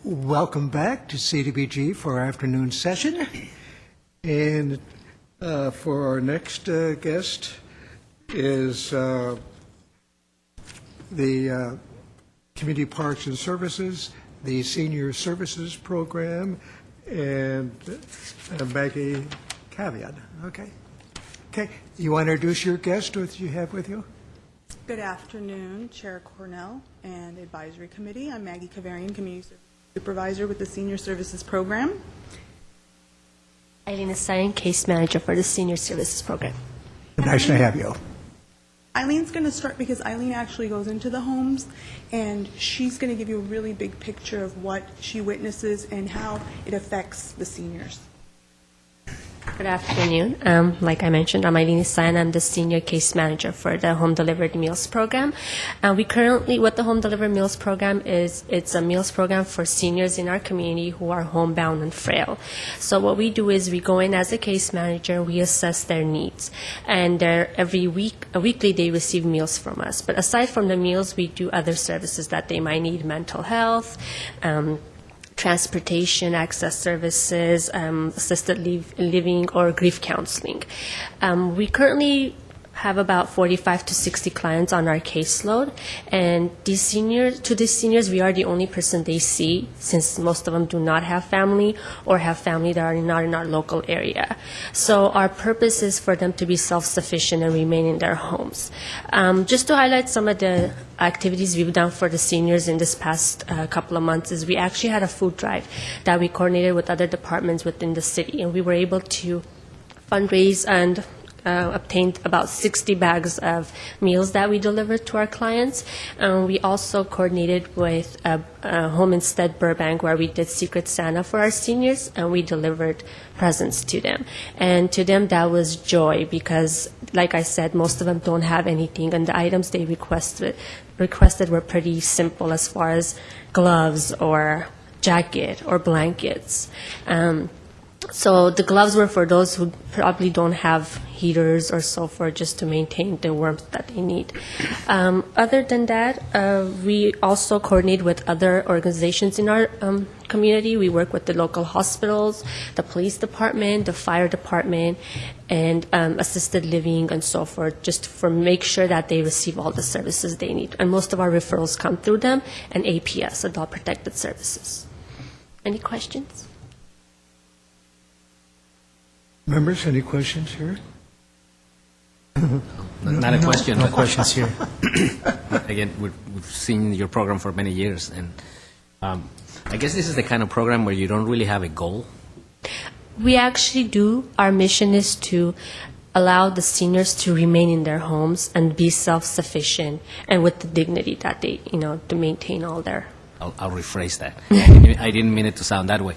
Welcome back to CDBG for our afternoon session. And for our next guest is the Community Parks and Services, the Senior Services Program, and Maggie Cavian. Okay. You want to introduce your guest, what you have with you? Good afternoon, Chair Cornell and Advisory Committee. I'm Maggie Kavarian, Community Services Supervisor with the Senior Services Program. Eileen Asayan, Case Manager for the Senior Services Program. Nice to have you. Eileen's going to start because Eileen actually goes into the homes, and she's going to give you a really big picture of what she witnesses and how it affects the seniors. Good afternoon. Like I mentioned, I'm Eileen Asayan. I'm the Senior Case Manager for the Home Delivered Meals Program. We currently, what the Home Delivered Meals Program is, it's a meals program for seniors in our community who are homebound and frail. So what we do is we go in as a case manager, we assess their needs, and every week, weekly they receive meals from us. But aside from the meals, we do other services that they might need: mental health, transportation, access services, assisted living, or grief counseling. We currently have about 45 to 60 clients on our caseload, and these seniors, we are the only person they see, since most of them do not have family or have family that are not in our local area. So our purpose is for them to be self-sufficient and remain in their homes. Just to highlight some of the activities we've done for the seniors in this past couple of months is we actually had a food drive that we coordinated with other departments within the city, and we were able to fundraise and obtained about 60 bags of meals that we delivered to our clients. We also coordinated with Home Instead Burbank, where we did Secret Santa for our seniors, and we delivered presents to them. And to them, that was joy because, like I said, most of them don't have anything, and the items they requested were pretty simple as far as gloves or jacket or blankets. So the gloves were for those who probably don't have heaters or so forth, just to maintain the warmth that they need. Other than that, we also coordinate with other organizations in our community. We work with the local hospitals, the police department, the fire department, and assisted living and so forth, just for make sure that they receive all the services they need. And most of our referrals come through them and APS, Adult Protected Services. Any questions? Members, any questions here? Not a question. No questions here. Again, we've seen your program for many years, and I guess this is the kind of program where you don't really have a goal. We actually do. Our mission is to allow the seniors to remain in their homes and be self-sufficient, and with the dignity that they, to maintain all their. I'll rephrase that. I didn't mean it to sound that way.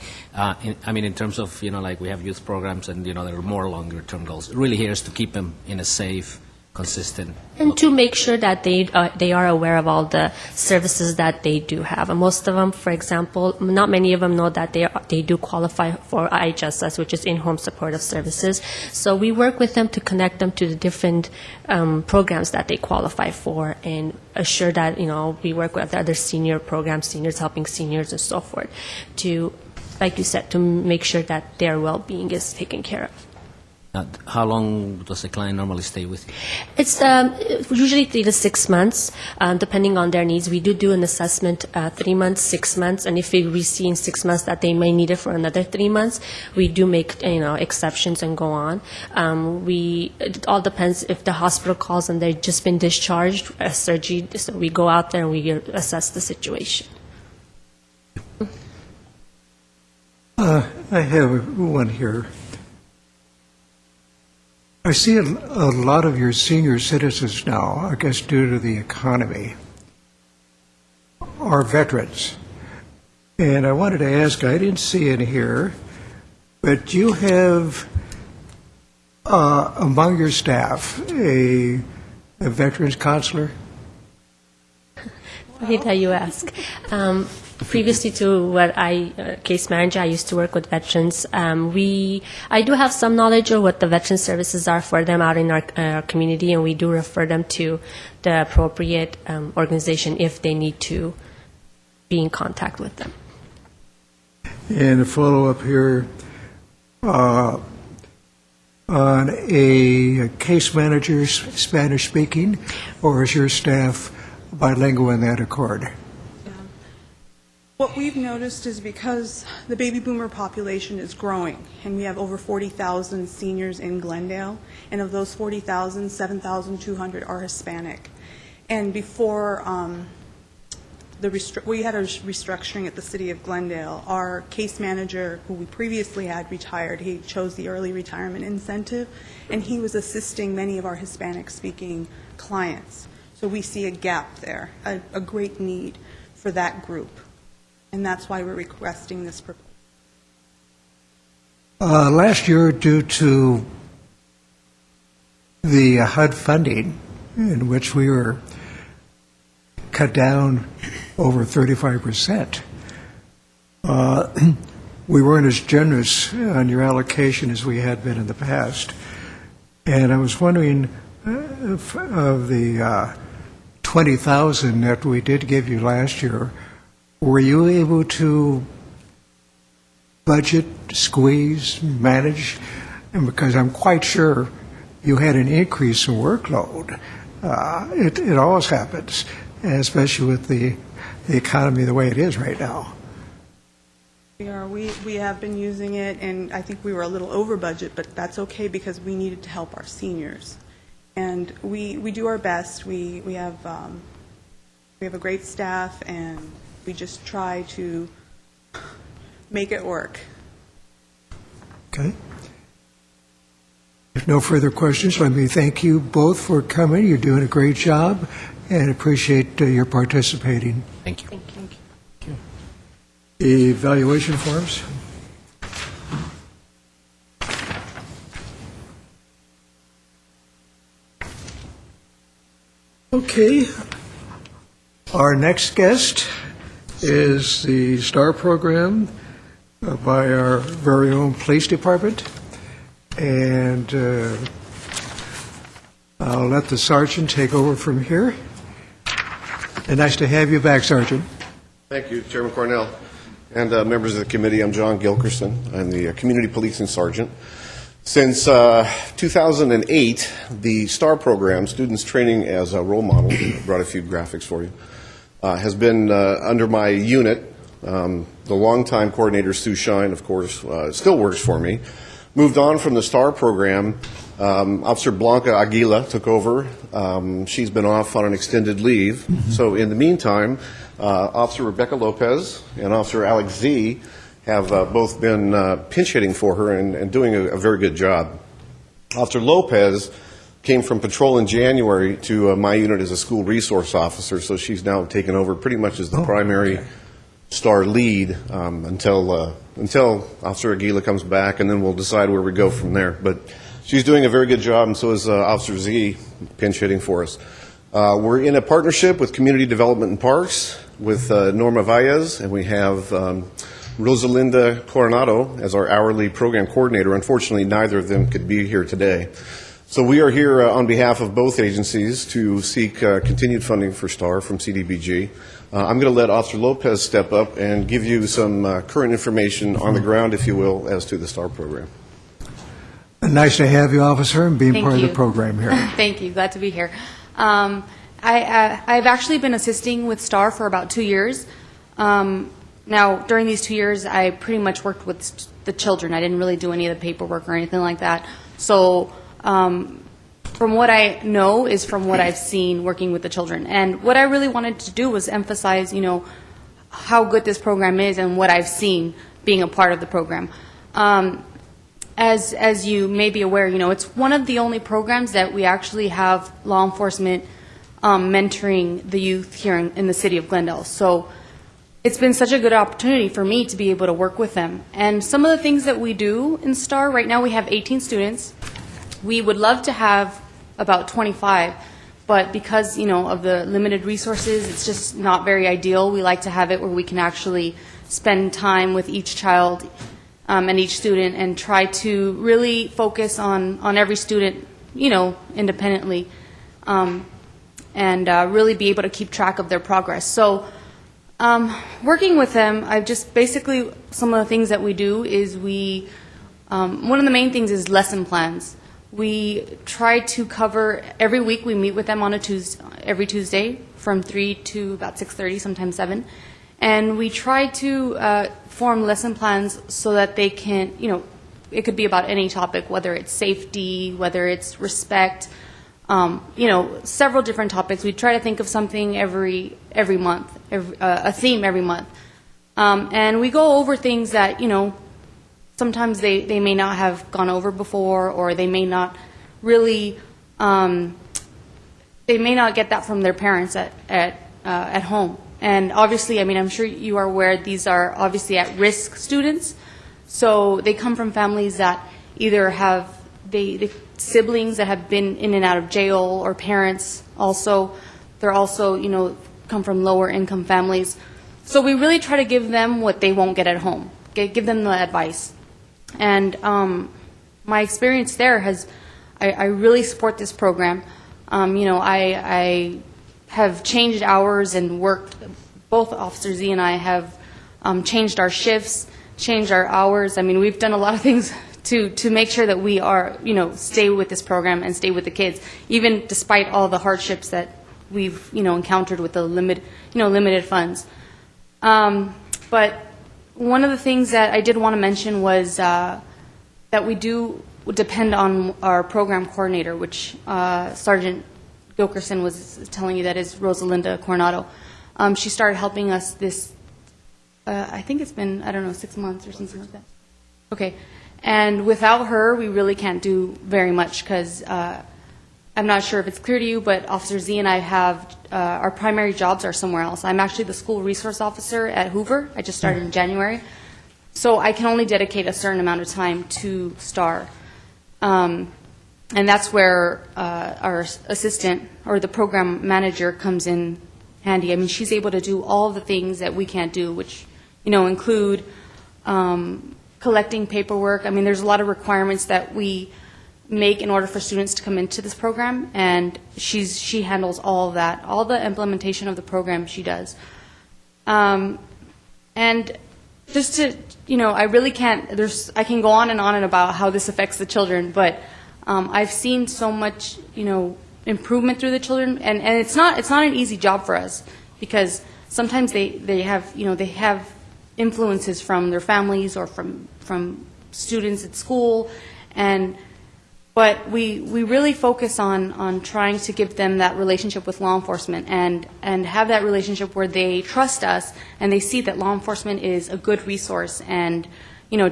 In terms of, like we have youth programs and, there are more longer-term goals. Really here is to keep them in a safe, consistent. And to make sure that they are aware of all the services that they do have. And most of them, for example, not many of them know that they do qualify for IHSS, which is in-home supportive services. So we work with them to connect them to the different programs that they qualify for, and assure that, we work with other senior programs, seniors helping seniors and so forth, to, like you said, to make sure that their well-being is taken care of. How long does a client normally stay with you? It's usually 3 to 6 months, depending on their needs. We do an assessment 3 months, 6 months, and if we see in 6 months that they may need it for another 3 months, we do make exceptions and go on. It all depends if the hospital calls and they've just been discharged, a surgery, so we go out there and we assess the situation. I have one here. I see a lot of your senior citizens now, I guess due to the economy, are veterans. And I wanted to ask, I didn't see it here, but you have among your staff a veterans counselor? Funny that you ask. Previously to what case manager, I used to work with veterans. I do have some knowledge of what the veteran services are for them out in our community, and we do refer them to the appropriate organization if they need to be in contact with them. And a follow-up here, on a case manager, Spanish-speaking, or is your staff bilingual in that accord? What we've noticed is because the baby boomer population is growing, and we have over 40,000 seniors in Glendale, and of those 40,000, 7,200 are Hispanic. And before we had a restructuring at the City of Glendale, our case manager, who we previously had retired, he chose the early retirement incentive, and he was assisting many of our Hispanic-speaking clients. So we see a gap there, a great need for that group. And that's why we're requesting this proposal. Last year, due to the HUD funding, in which we were cut down over 35%, we weren't as generous on your allocation as we had been in the past. And I was wondering, if of the $20,000 that we did give you last year, were you able to budget, squeeze, manage? And because I'm quite sure you had an increase in workload. It always happens, especially with the economy the way it is right now. We have been using it, and I think we were a little over budget, but that's okay because we needed to help our seniors. And we do our best. We have a great staff, and we just try to make it work. Okay. If no further questions, let me thank you both for coming. You're doing a great job, and appreciate your participating. Thank you. Thank you. Evaluation forms. Okay. Our next guest is the STAR program by our very own police department. And I'll let the sergeant take over from here. And nice to have you back, Sergeant. Thank you, Chairman Cornell. And members of the committee, I'm John Gilkerson. I'm the Community Policing Sergeant. Since 2008, the STAR program, Students Training as a Role Model, I brought a few graphics for you, has been under my unit. The longtime coordinator, Sue Shine, of course, still works for me. Moved on from the STAR program. Officer Blanca Aguila took over. She's been off on an extended leave. Mm-hmm. So in the meantime, Officer Rebecca Lopez and Officer Alex Z have both been pinch hitting for her and doing a very good job. Officer Lopez came from patrol in January to my unit as a school resource officer, so she's now taken over pretty much as the primary STAR lead until Officer Aguila comes back, and then we'll decide where we go from there. But she's doing a very good job, and so is Officer Z, pinch hitting for us. We're in a partnership with Community Development and Parks with Norma Valles, and we have Rosalinda Coronado as our hourly program coordinator. Unfortunately, neither of them could be here today. So we are here on behalf of both agencies to seek continued funding for STAR from CDBG. I'm going to let Officer Lopez step up and give you some current information on the ground, if you will, as to the STAR program. Nice to have you, officer, and being Thank part you. of the program here. Thank you. Glad to be here. I've actually been assisting with STAR for about 2 years. Now, during these 2 years, I pretty much worked with the children. I didn't really do any of the paperwork or anything like that. So from what I know is from what I've seen working with the children. And what I really wanted to do was emphasize, how good this program is and what I've seen being a part of the program. As you may be aware, it's one of the only programs that we actually have law enforcement mentoring the youth here in the city of Glendale. So it's been such a good opportunity for me to be able to work with them. And some of the things that we do in STAR, right now we have 18 students. We would love to have about 25, but because, of the limited resources, it's just not very ideal. We like to have it where we can actually spend time with each child and each student and try to really focus on every student, independently, and really be able to keep track of their progress. So Working with them, I've just basically, some of the things that we do is one of the main things is lesson plans. We try to cover, every week we meet with them on every Tuesday from 3 to about 6:30, sometimes 7. And we try to form lesson plans so that they can, it could be about any topic, whether it's safety, whether it's respect, several different topics. We try to think of something every month, a theme every month. And we go over things that, sometimes they may not have gone over before, or they may not really, they may not get that from their parents at home. And obviously, I'm sure you are aware, these are obviously at-risk students. So they come from families that either have the siblings that have been in and out of jail, or parents also. They're also, come from lower income families. So we really try to give them what they won't get at home, give them the advice. And my experience there I really support this program. I have changed hours and worked, both Officer Z and I have changed our shifts, changed our hours. We've done a lot of things to make sure that we are, stay with this program and stay with the kids, even despite all the hardships that we've, encountered with the limited funds. But one of the things that I did want to mention was that we do depend on our program coordinator, which Sergeant Gilkerson was telling you, that is Rosalinda Coronado. She started helping us this, I think it's been, 6 months or something like that. Okay. And without her, we really can't do very much, because I'm not sure if it's clear to you, but Officer Z and I have, our primary jobs are somewhere else. I'm actually the school resource officer at Hoover. I just started in January. So I can only dedicate a certain amount of time to STAR. And that's where our assistant, or the program manager, comes in handy. She's able to do all the things that we can't do, which, include collecting paperwork. There's a lot of requirements that we make in order for students to come into this program, and she handles all of that, all the implementation of the program she does. And just to, I really can't, I can go on and about how this affects the children, but I've seen so much, improvement through the children, and it's not an easy job for us, because sometimes they have, they have influences from their families or from students at school, but we really focus on trying to give them that relationship with law enforcement, and have that relationship where they trust us and they see that law enforcement is a good resource, and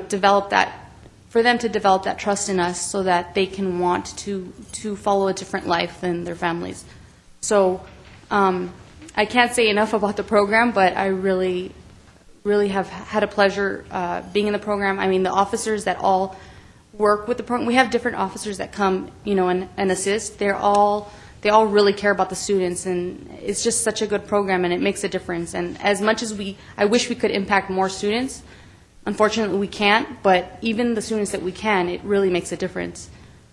develop that, for them to develop that trust in us, so that they can want to follow a different life than their families. So I can't say enough about the program, but I really have had a pleasure being in the program. The officers that all work with the program, we have different officers that come, and assist. They all really care about the students, and it's just such a good program, and it makes a difference. And as much as I wish we could impact more students, unfortunately we can't, but even the students that we can, it really makes a difference.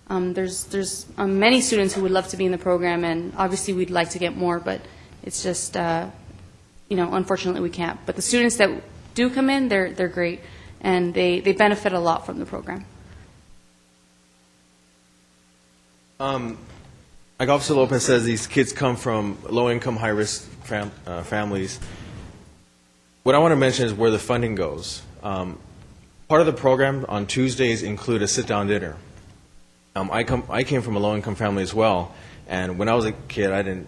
There's many students who would love to be in the program, and obviously we'd like to get more, but it's just, unfortunately we can't. But the students that do come in, they're great, and they benefit a lot from the program. Like Officer Lopez says, these kids come from low-income, high-risk families. What I want to mention is where the funding goes. Part of the program on Tuesdays include a sit-down dinner. I came from a low-income family as well, and when I was a kid,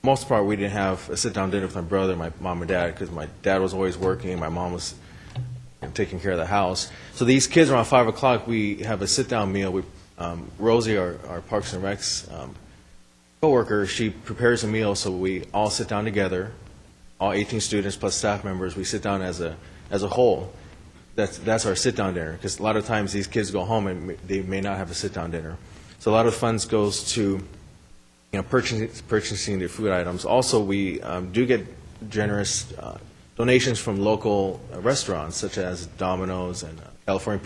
most part, we didn't have a sit-down dinner with my brother, my mom and dad, because my dad was always working and my mom was taking care of the house. So these kids, around 5 o'clock, we have a sit-down meal. Rosie, our Parks and Recs co-worker, she prepares a meal, so we all sit down together, all 18 students plus staff members. We sit down as a whole. That's our sit-down dinner, because a lot of times these kids go home and they may not have a sit-down dinner. So a lot of funds goes to purchasing the food items. Also, we do get generous donations from local restaurants, such as Domino's and California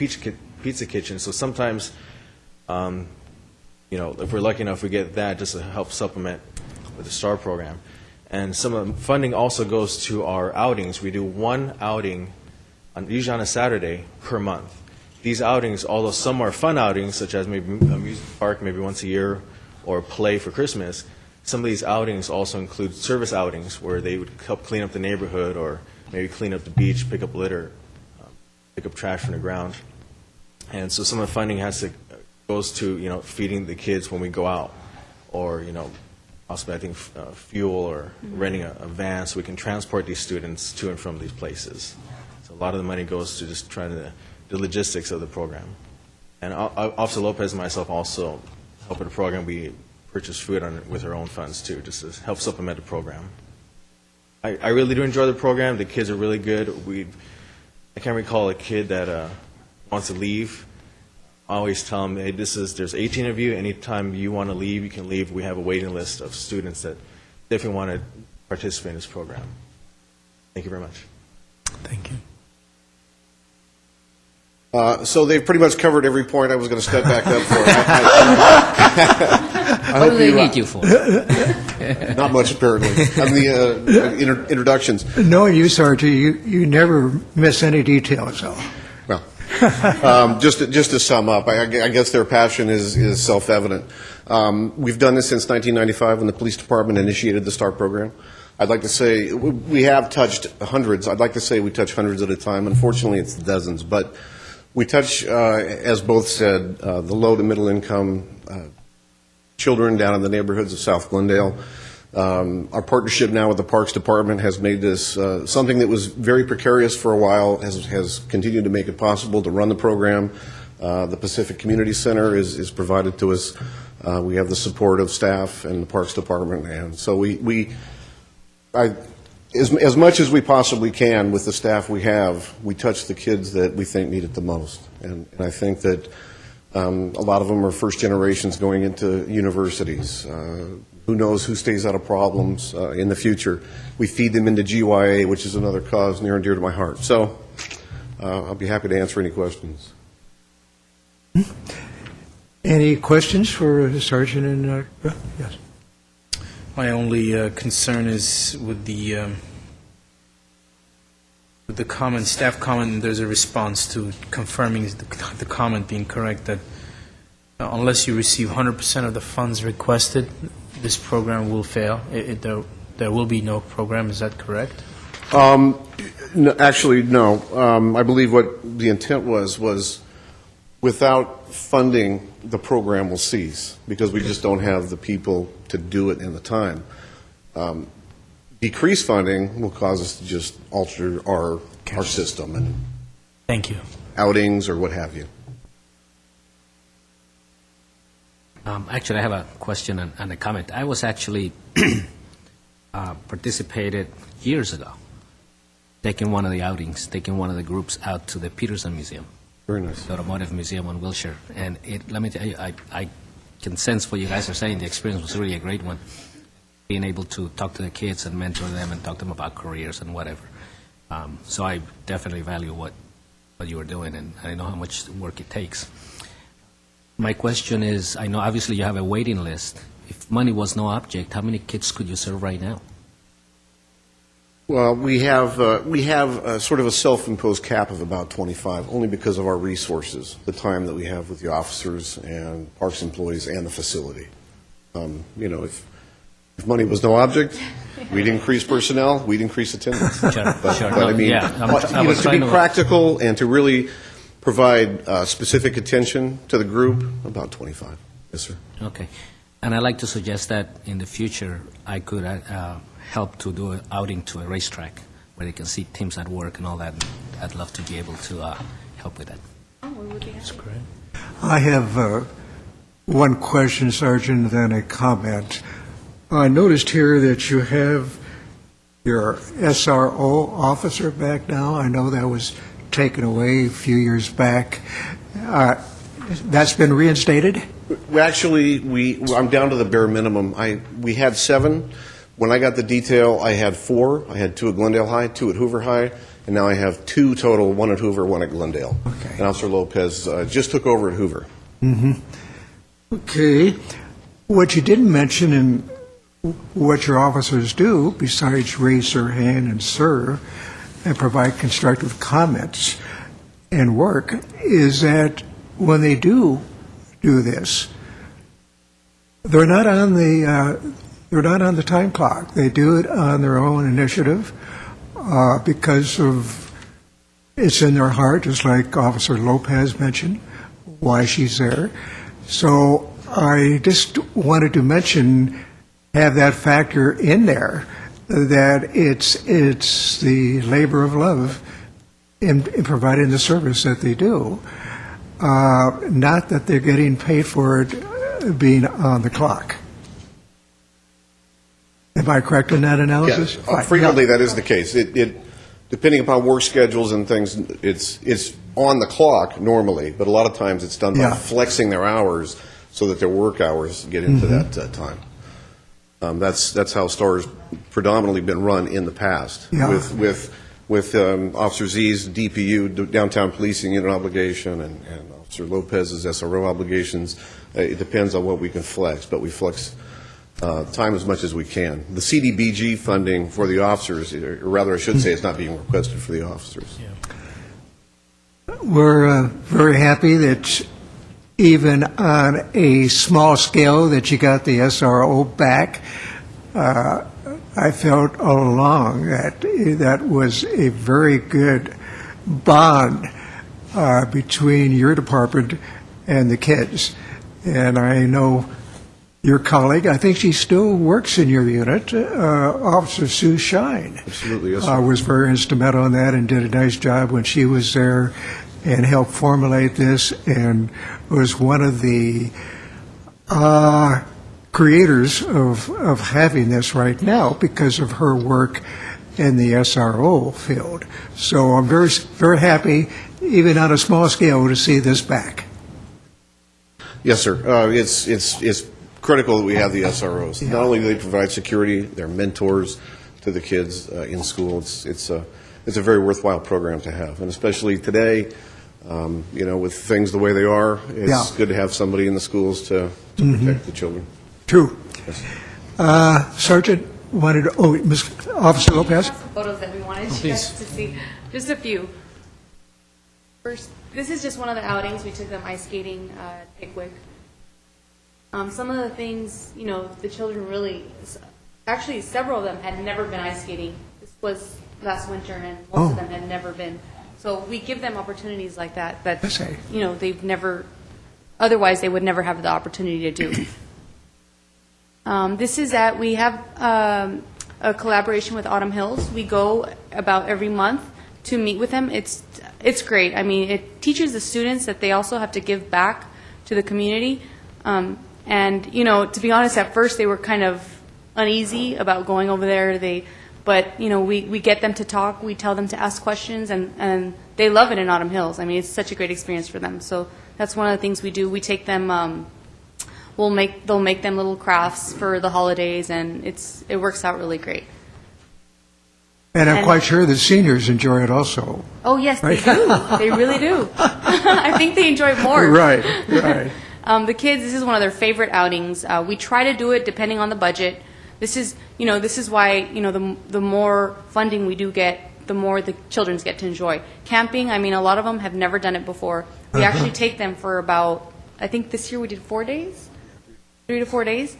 Pizza Kitchen. So sometimes, if we're lucky enough, we get that just to help supplement with the STAR program. And some of the funding also goes to our outings. We do one outing, usually on a Saturday, per month. These outings, although some are fun outings, such as maybe a music park maybe once a year or play for Christmas, some of these outings also include service outings where they would help clean up the neighborhood or maybe clean up the beach, pick up litter, pick up trash from the ground. And so some of the funding goes to, feeding the kids when we go out, or, possibly, I think, fuel or renting a van so we can transport these students to and from these places. So a lot of the money goes to just trying to the logistics of the program. And Officer Lopez and myself also help with the program. We purchase food with our own funds, too, just to help supplement the program. I really do enjoy the program. The kids are really good. I can't recall a kid that wants to leave. I always tell them, hey, there's 18 of you. Anytime you want to leave, you can leave. We have a waiting list of students that definitely want to participate in this program. Thank you very much. Thank you. So they've pretty much covered every point I was going to step back up for. What do they need you for? Not much, apparently. On the introductions. Knowing you, Sergeant, you never miss any details, though. Well, just to sum up, I guess their passion is self-evident. We've done this since 1995 when the police department initiated the STAR program. I'd like to say we have touched hundreds. I'd like to say we touch hundreds at a time. Unfortunately, it's dozens. But we touch, as both said, the low to middle income children down in the neighborhoods of South Glendale. Our partnership now with the Parks Department has made this something that was very precarious for a while, has continued to make it possible to run the program. The Pacific Community Center is provided to us. We have the support of staff and the Parks Department, and so as much as we possibly can with the staff we have, we touch the kids that we think need it the most. And I think that a lot of them are first generations going into universities. Who knows who stays out of problems in the future. We feed them into GYA, which is another cause near and dear to my heart. So I'll be happy to answer any questions. Any questions for the Sergeant? And yes. My only concern is with the comment, staff comment. There's a response to confirming the comment being correct that unless you receive 100% of the funds requested, this program will fail. There will be no program. Is that correct? No, actually, no. I believe what the intent was without funding, the program will cease because we just don't have the people to do it in the time. Decreased funding will cause us to just alter our system and Thank you. outings or what have you. Actually, I have a question and a comment. I was actually participated years ago, taking one of the outings, taking one of the groups out to the Peterson Museum, Very nice. the Automotive Museum on Wilshire. And let me tell you, I can sense what you guys are saying. The experience was really a great one, being able to talk to the kids and mentor them and talk to them about careers and whatever. So I definitely value what you were doing, and I know how much work it takes. My question is, I know obviously you have a waiting list. If money was no object, how many kids could you serve right now? Well, we have sort of a self-imposed cap of about 25, only because of our resources, the time that we have with the officers and parks employees and the facility. If money was no object, we'd increase personnel, we'd increase attendance. Sure, But sure. I mean, I was to be trying to- practical and to really provide specific attention to the group, about 25. Yes, sir. Okay. And I'd like to suggest that in the future, I could help to do an outing to a racetrack where they can see teams at work and all that. I'd love to be able to help with that. Oh, we would be happy. That's great. I have one question, Sergeant, then a comment. I noticed here that you have your SRO officer back now. I know that was taken away a few years back. That's been reinstated? Actually, I'm down to the bare minimum. We had 7. When I got the detail, I had 4. I had 2 at Glendale High, 2 at Hoover High, and now I have 2 total, 1 at Hoover, 1 at Glendale. Okay. And Officer Lopez just took over at Hoover. Okay. What you didn't mention in what your officers do, besides raise their hand and serve and provide constructive comments and work, is that when they do this, they're not on the time clock. They do it on their own initiative because of it's in their heart, just like Officer Lopez mentioned, why she's there. So I just wanted to mention, have that factor in there, that it's the labor of love in providing the service that they do, not that they're getting paid for it being on the clock. Am I correct in that analysis? Yes. Frequently, that is the case. It depending upon work schedules and things, it's on the clock normally, but a lot of times it's done by flexing their hours so that their work hours get into that time. That's how STAR's predominantly been run in the past. Yeah. With Officer Z's DPU, downtown policing unit obligation, and Officer Lopez's SRO obligations. It depends on what we can flex, but we flex time as much as we can. The CDBG funding for the officers, or rather I should say it's not being requested for the officers. We're very happy that even on a small scale that you got the SRO back. I felt all along that was a very good bond between your department and the kids. And I know your colleague, I think she still works in your unit, Officer Sue Shine. Absolutely, yes, sir. Was very instrumental in that and did a nice job when she was there and helped formulate this, and was one of the creators of having this right now because of her work in the SRO field. So I'm very, very happy, even on a small scale, to see this back. Yes, sir. It's critical that we have the SROs. Not only do they provide security, they're mentors to the kids in school. It's a very worthwhile program to have, and especially today, with things the way they are, it's good to have somebody in the schools to protect the children. True. Yes. Sergeant wanted to, Ms. Officer Lopez? Some photos that we wanted you guys to see. Just a few. First, this is just one of the outings. We took them ice skating at Pickwick. Some of the things, the children really, actually several of them had never been ice skating. This was last winter, and most of them had never been. So we give them opportunities like that, they've never, otherwise they would never have the opportunity to do. We have a collaboration with Autumn Hills. We go about every month to meet with them. It's great. I mean, it teaches the students that they also have to give back to the community. To be honest, at first they were kind of uneasy about going over there. But we get them to talk. We tell them to ask questions, and they love it in Autumn Hills. I mean, it's such a great experience for them. So that's one of the things we do. We take them. They'll make them little crafts for the holidays, and it works out really great. And I'm quite sure the seniors enjoy it also. Oh yes, they do. They really do. I think they enjoy it more. Right. The kids, this is one of their favorite outings. We try to do it depending on the budget. This is why, the more funding we do get, the more the children get to enjoy. Camping, a lot of them have never done it before. We actually take them for about, I think this year we did 4 days, 3 to 4 days,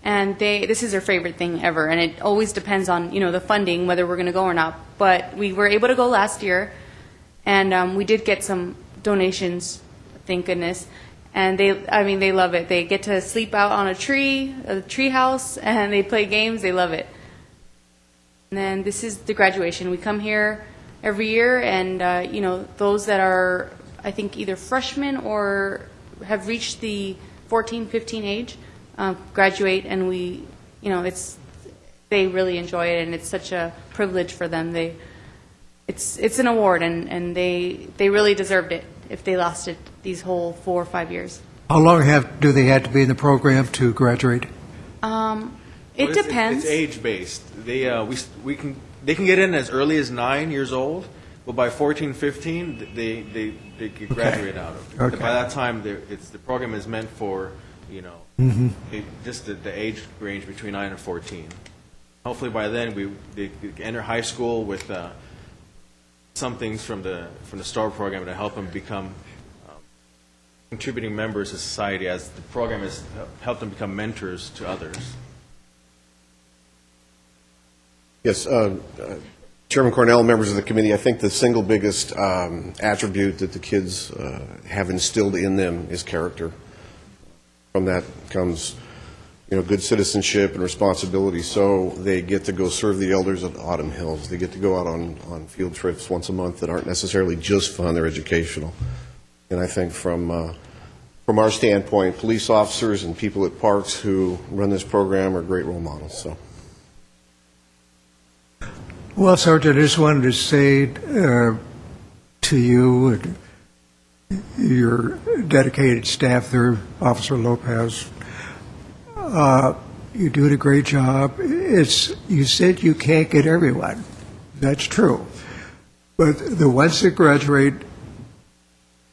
and this is their favorite thing ever. And it always depends on, the funding, whether we're going to go or not. But we were able to go last year, and we did get some donations, thank goodness. And they love it. They get to sleep out on a tree house, and they play games. They love it. And then this is the graduation. We come here every year, and those that are, I think, either freshmen or have reached the 14, 15 age, graduate, and they really enjoy it, and it's such a privilege for them. It's an award, and they really deserved it if they lasted these whole 4 or 5 years. How long do they have to be in the program to graduate? It depends. It's age-based. They can get in as early as 9 years old, but by 14, 15, they can graduate out of it. Okay. By that time, the program is meant for just the age range between 9 and 14. Hopefully by then they enter high school with some things from the STAR program to help them become contributing members of society, as the program has helped them become mentors to others. Yes, Chairman Cornell, members of the committee, I think the single biggest attribute that the kids have instilled in them is character. From that comes, good citizenship and responsibility. So they get to go serve the elders at Autumn Hills. They get to go out on field trips once a month that aren't necessarily just fun, they're educational. And I think from our standpoint, police officers and people at parks who run this program are great role models. So. Well, Sergeant, I just wanted to say to you and your dedicated staff there, Officer Lopez, you're doing a great job. You said you can't get everyone. That's true. But the ones that graduate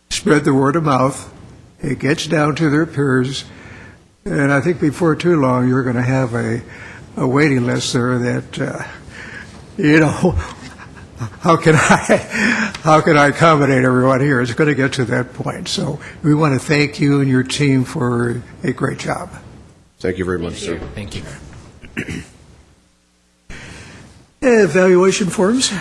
spread the word of mouth. It gets down to their peers. And I think before too long, you're going to have a waiting list there that, how can I accommodate everyone here? It's going to get to that point. So we want to thank you and your team for a great job. Thank you very much, sir. Thank you. Evaluation forms.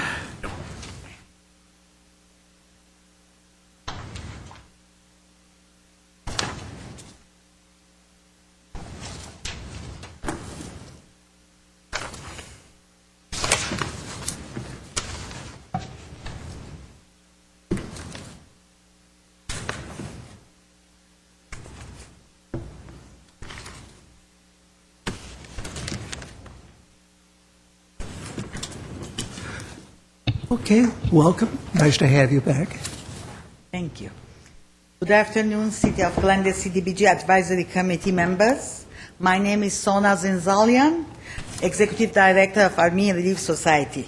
Okay, welcome. Nice to have you back. Thank you. Good afternoon, City of Glendale CDBG Advisory Committee members. My name is Sona Zinzalian, Executive Director of Army Relief Society.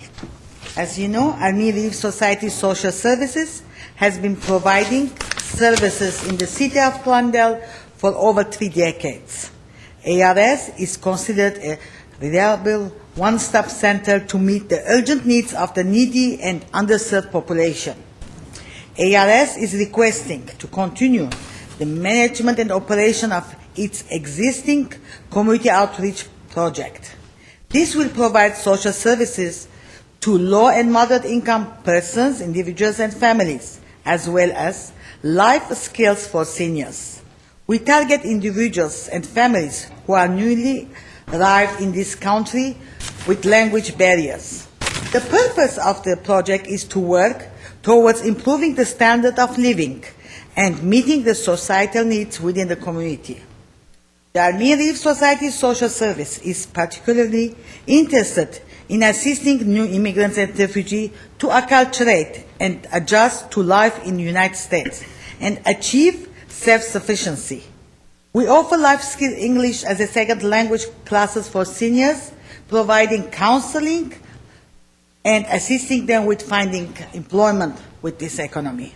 As you know, Army Relief Society Social Services has been providing services in the City of Glendale for over 3 decades. ARS is considered a reliable one-stop center to meet the urgent needs of the needy and underserved population. ARS is requesting to continue the management and operation of its existing community outreach project. This will provide social services to low and moderate income persons, individuals and families, as well as life skills for seniors. We target individuals and families who are newly arrived in this country with language barriers. The purpose of the project is to work towards improving the standard of living and meeting the societal needs within the community. The Army Relief Society Social Service is particularly interested in assisting new immigrants and refugees to acculturate and adjust to life in the United States and achieve self-sufficiency. We offer life skill English as a second language classes for seniors, providing counseling and assisting them with finding employment with this economy.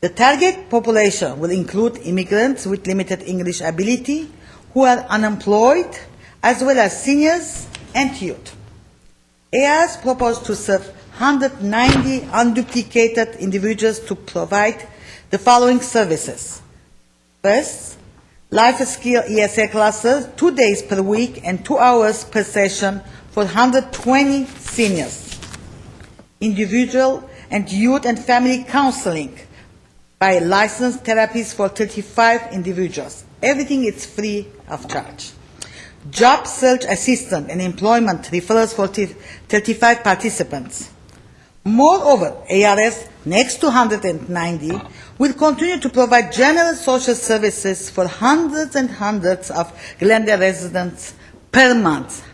The target population will include immigrants with limited English ability who are unemployed, as well as seniors and youth. ARS proposed to serve 190 unduplicated individuals to provide the following services. First, life skill ESL classes 2 days per week and 2 hours per session for 120 seniors. Individual and youth and family counseling by licensed therapists for 35 individuals. Everything is free of charge. Job search assistance and employment referrals for 35 participants. Moreover, ARS, next to 190, will continue to provide general social services for hundreds and hundreds of Glendale residents per month.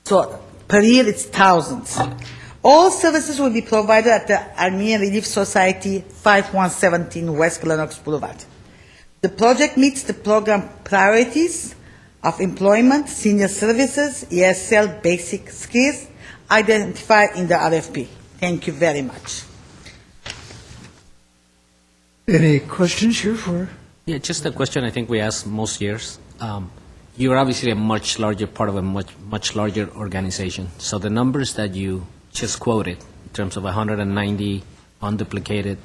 So per year it's thousands. All services will be provided at the Army Relief Society 5117 West Glenox Boulevard. The project meets the program priorities of employment, senior services, ESL basic skills identified in the RFP. Thank you very much. Any questions here for Yeah, just a question I think we ask most years. You're obviously a much larger part of a much larger organization. So the numbers that you just quoted, in terms of 190 unduplicated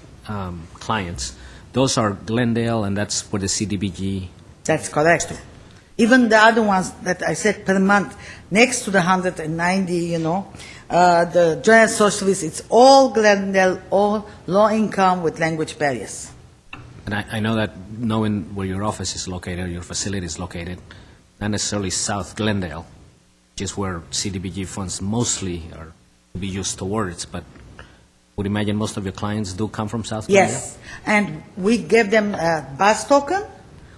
clients, those are Glendale, and that's for the CDBG. That's correct. Even the other ones that I said per month, next to the 190, the general social service, it's all Glendale, all low income with language barriers. And I know that knowing where your office is located, your facility is located, not necessarily South Glendale, which is where CDBG funds mostly are to be used towards, but would imagine most of your clients do come from South Glendale? Yes, and we give them a bus token.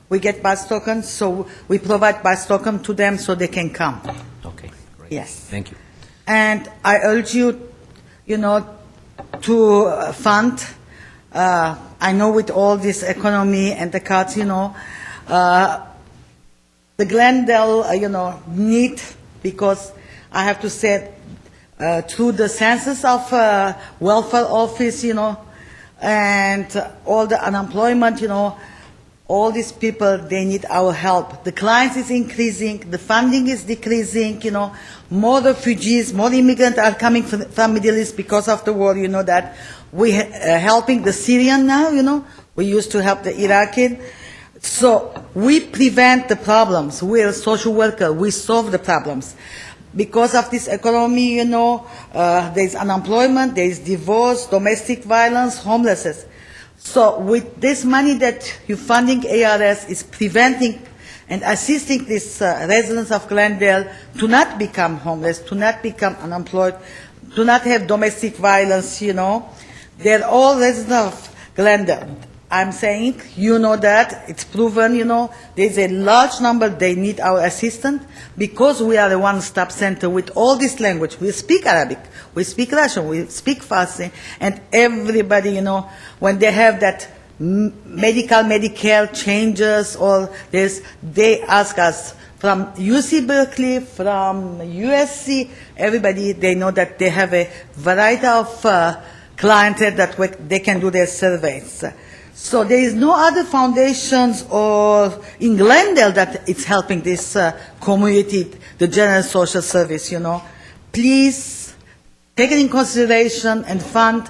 We get bus tokens, so we provide bus token to them so they can come. Okay, great. Yes. Thank you. And I urge you, to fund. I know with all this economy and the cuts, the Glendale, need, because I have to say, through the census of welfare office, and all the unemployment, all these people, they need our help. The clients is increasing, the funding is decreasing, more refugees, more immigrants are coming from Middle East because of the war, that we helping the Syrian now, we used to help the Iraqi. So we prevent the problems. We're a social worker, we solve the problems. Because of this economy, there's unemployment, there's divorce, domestic violence, homelessness. So with this money that you're funding ARS is preventing and assisting these residents of Glendale to not become homeless, to not become unemployed, to not have domestic violence, They're all residents of Glendale. I'm saying, that, it's proven, there's a large number, they need our assistance because we are a one-stop center with all this language. We speak Arabic, we speak Russian, we speak Farsi, and everybody, when they have that Medicare changes or this, they ask us from UC Berkeley, from USC, everybody, they know that they have a variety of clientele that they can do their surveys. So there is no other foundations or in Glendale that it's helping this community, the general social service, Please take it in consideration and fund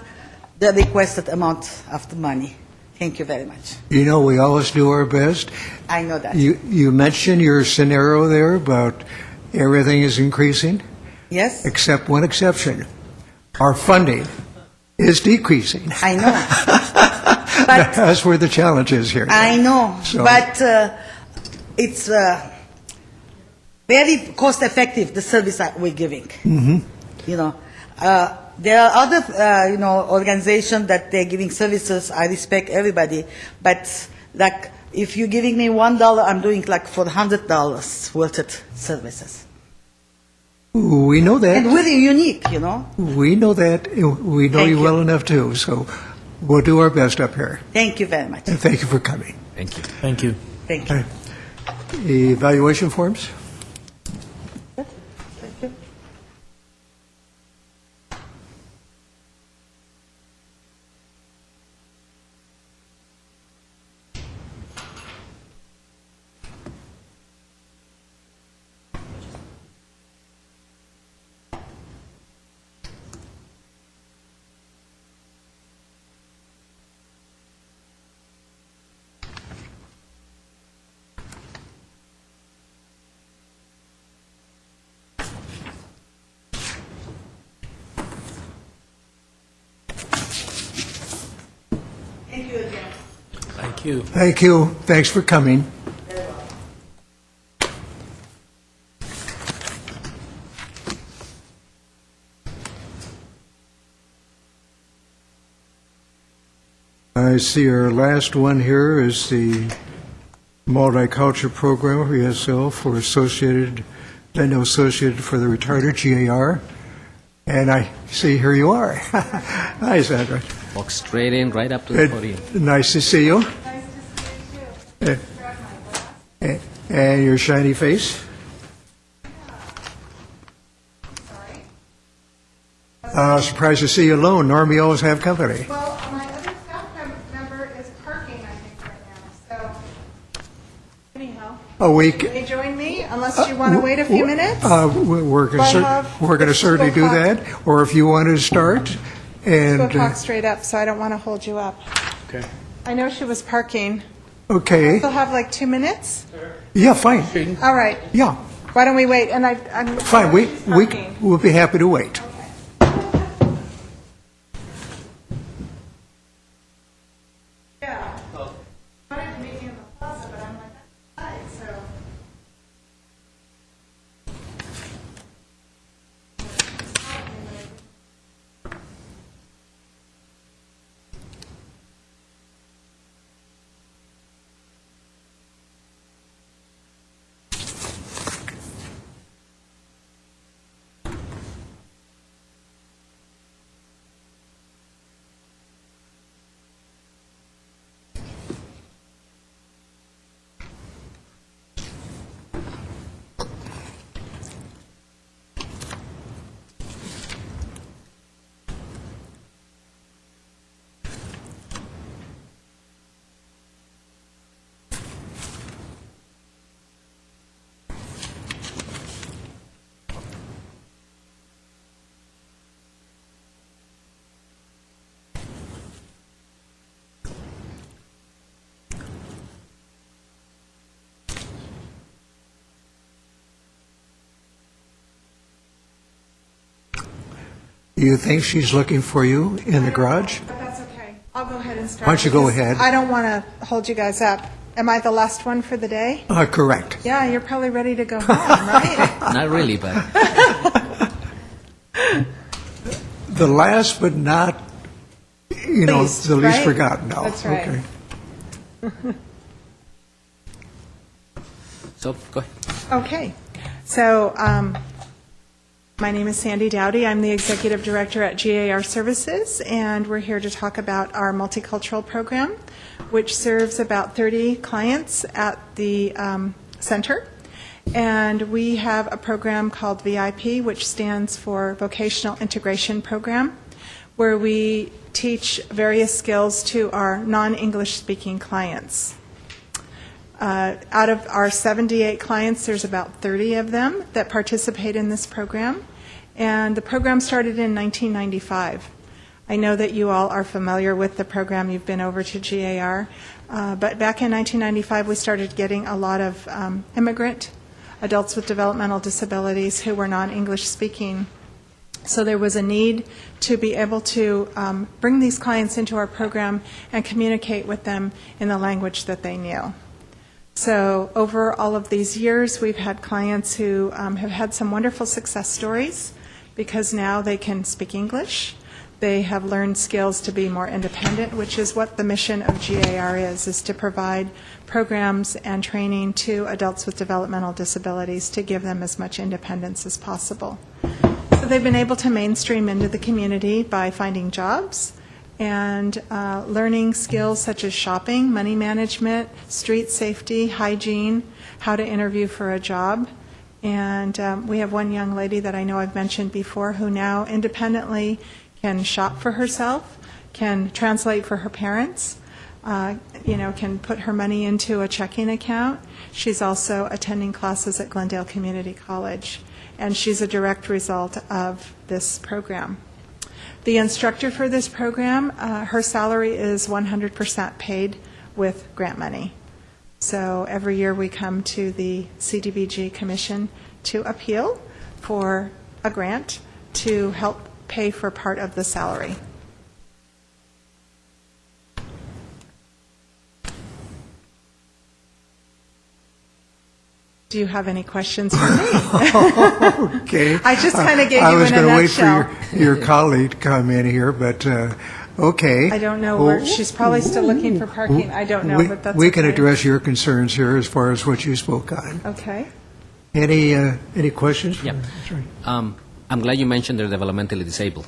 the requested amount of the money. Thank you very much. We always do our best. I know that. You mentioned your scenario there about everything is increasing, Yes? except one exception. Our funding is decreasing. I know. But That's where the challenge is here. I know, So- but it's very cost effective, the service that we're giving. There are other, organizations that they're giving services. I respect everybody, but like if you're giving me $1, I'm doing like $400 worth of services. We know that. And we're unique, We know that. We know Thank you you. well enough, too. So we'll do our best up here. Thank you very much. And thank you for coming. Thank you. Thank you. Thank you. Evaluation forms? Thank you. Thank you again. Thank you. Thank you. Thanks for coming. I see our last one here is the multicultural program of ESL for Associated for the Retarded, GAR. And I see here you are. Hi, Sandra. Walk straight in, right up to the podium. Nice to see you. And your shiny face. Surprised to see you alone. Normally you always have company. Well, my other staff member is parking, I think, right now, so a week. Can you join me, unless you want to wait a few minutes? We're Do I have- going to certainly do that, or if you want to start, and... Go talk straight up, so I don't want to hold you up. Okay. I know she was parking. Okay, Still have like 2 minutes? yeah, fine, All right, yeah, why don't we wait? And I'm... fine, we'll be happy to wait. Yeah. I wanted to meet you in the plaza, but I'm like, outside, so... Do you think she's looking for you in the garage? But that's okay. I'll go ahead and start. Why don't you go because ahead? I don't want to hold you guys up. Am I the last one for the day? Correct. Yeah, you're probably ready to go home, right? Not really, but The last but not, Least, the least right? forgotten, no. That's right. Okay. so go ahead. Okay. So, my name is Sandy Dowdy. I'm the Executive Director at GAR Services, and we're here to talk about our multicultural program, which serves about 30 clients at the center. And we have a program called VIP, which stands for Vocational Integration Program, where we teach various skills to our non-English speaking clients. Out of our 78 clients, there's about 30 of them that participate in this program, and the program started in 1995. I know that you all are familiar with the program. You've been over to GAR, but back in 1995, we started getting a lot of immigrant adults with developmental disabilities who were non-English speaking. So there was a need to be able to bring these clients into our program and communicate with them in the language that they knew. So over all of these years, we've had clients who have had some wonderful success stories because now they can speak English. They have learned skills to be more independent, which is what the mission of GAR is to provide programs and training to adults with developmental disabilities to give them as much independence as possible. So they've been able to mainstream into the community by finding jobs and learning skills such as shopping, money management, street safety, hygiene, how to interview for a job. And we have one young lady that I know I've mentioned before who now independently can shop for herself, can translate for her parents, can put her money into a checking account. She's also attending classes at Glendale Community College, and she's a direct result of this program. The instructor for this program, her salary is 100% paid with grant money. So every year we come to the CDBG Commission to appeal for a grant to help pay for part of the salary. Do you have any questions for me? Okay. I just kind of gave I you was in a going to wait nutshell. for your colleague to come in here, but okay. I don't know where, she's probably still looking for parking. I don't know, but that's We can okay. address your concerns here as far as what you spoke on. Okay. Any questions? Yep. I'm glad you mentioned they're developmentally disabled.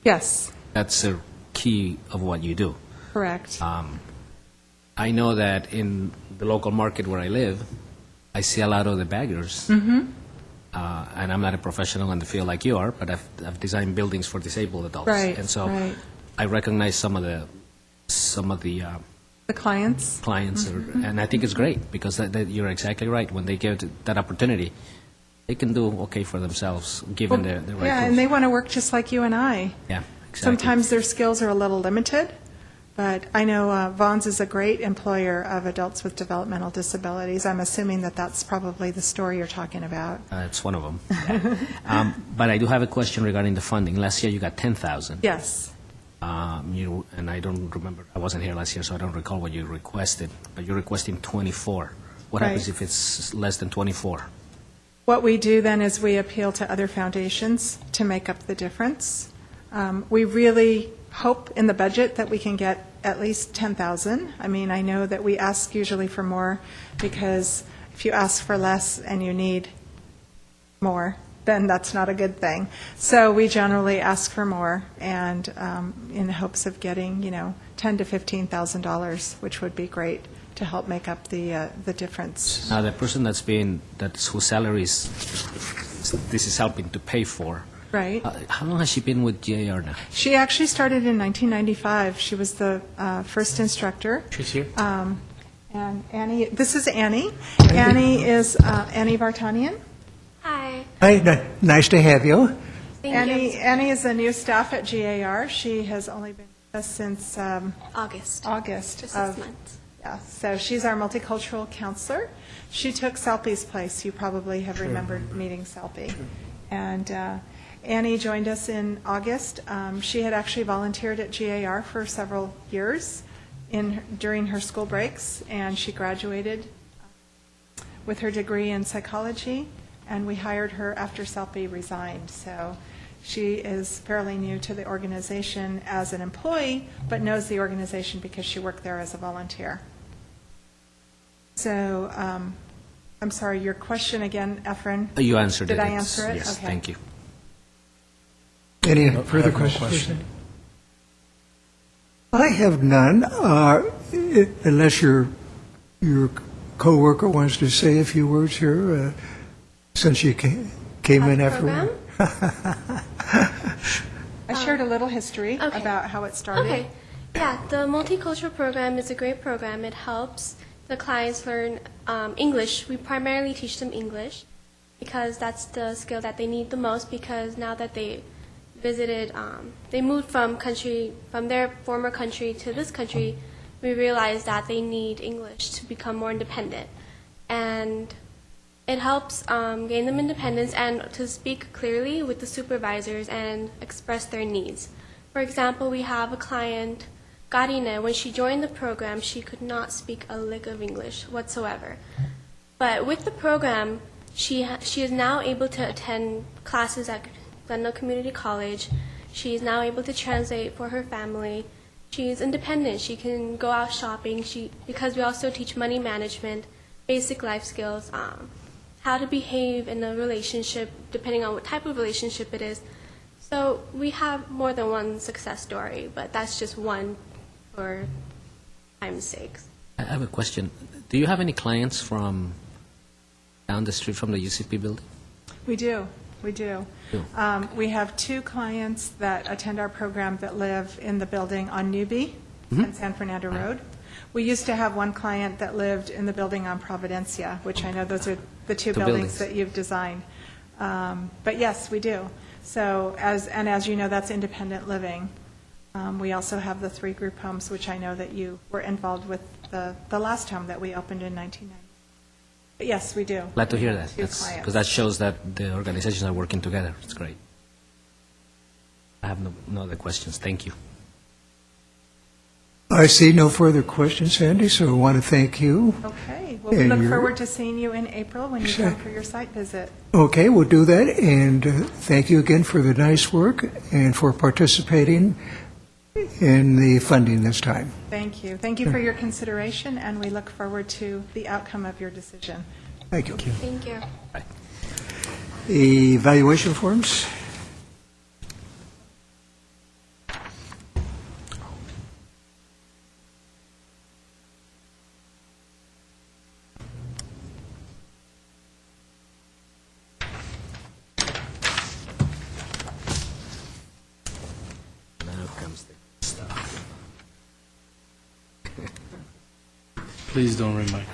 Yes, That's the key of what you do. correct. I know that in the local market where I live, I see a lot of the baggers. Mm-hmm. And I'm not a professional in the field like you are, but I've designed buildings for disabled adults. Right, And so right. I recognize some of the The clients? clients, and I think it's great because you're exactly right. When they get that opportunity, they can do okay for themselves, given the right Yeah, tools. and they want to work just like you and I. Yeah, exactly. Sometimes their skills are a little limited, but I know Vaughn's is a great employer of adults with developmental disabilities. I'm assuming that that's probably the story you're talking about. It's one of them. Yeah. But I do have a question regarding the funding. Last year you got 10,000. Yes. And I don't remember. I wasn't here last year, so I don't recall what you requested. But you're requesting 24. What happens Right. if it's less than 24? What we do then is we appeal to other foundations to make up the difference. We really hope in the budget that we can get at least 10,000. I mean, I know that we ask usually for more because if you ask for less and you need more, then that's not a good thing. So we generally ask for more, and in hopes of getting, $10,000 to $15,000, which would be great to help make up the difference. Now, the person whose salaries this is helping to pay for, Right. how long has she been with GAR now? She actually started in 1995. She was the first instructor. She's here. And Annie, this is Annie. Annie is Annie Vartanian. Hi. Hi, nice to have you. Annie is a new staff at GAR. She has only been with us since August. August. Just of- 6 months. Yeah, so she's our multicultural counselor. She took Salpy's place. You probably have remembered meeting Salpy. And Annie joined us in August. She had actually volunteered at GAR for several years during her school breaks, and she graduated with her degree in psychology, and we hired her after Salpy resigned. So she is fairly new to the organization as an employee, but knows the organization because she worked there as a volunteer. So, I'm sorry, your question again, Efren? You answered it. Did I It's- answer it? Yes, Okay. thank you. Any I further have no questions? question. I have none, unless your coworker wants to say a few words here, since you came in after. I shared a little history Okay. about how it started. Okay. Yeah, the multicultural program is a great program. It helps the clients learn English. We primarily teach them English because that's the skill that they need the most, because now that they visited, they moved from their former country to this country, we realized that they need English to become more independent. And it helps gain them independence and to speak clearly with the supervisors and express their needs. For example, we have a client, Karine. When she joined the program, she could not speak a lick of English whatsoever. But with the program, she is now able to attend classes at Glendale Community College. She is now able to translate for her family. She is independent. She can go out shopping. Because we also teach money management, basic life skills, how to behave in a relationship, depending on what type of relationship it is. So we have more than one success story, but that's just one for time's sake. I have a question. Do you have any clients from down the street from the UCP building? We do. We do. We have 2 clients that attend our program that live in the building on Newby and San Fernando Road. We used to have 1 client that lived in the building on Providencia, which I know those are the 2 Two buildings buildings. that you've designed. But yes, we do. So, as you know, that's independent living. We also have the 3 group homes, which I know that you were involved with the last home that we opened in 1990. But yes, we do. Glad to hear that. 2 clients. Because that shows that the organizations are working together. It's great. I have no other questions. Thank you. I see no further questions, Sandy, so I want to thank you. Okay. Well, we And look you're- forward to seeing you in April when you come for your site visit. Okay, we'll do that, and thank you again for the nice work and for participating in the funding this time. Thank you. Thank you for your consideration, and we look forward to the outcome of your decision. Thank you. Thank you. Evaluation forms? Now comes the stuff. Please don't remind.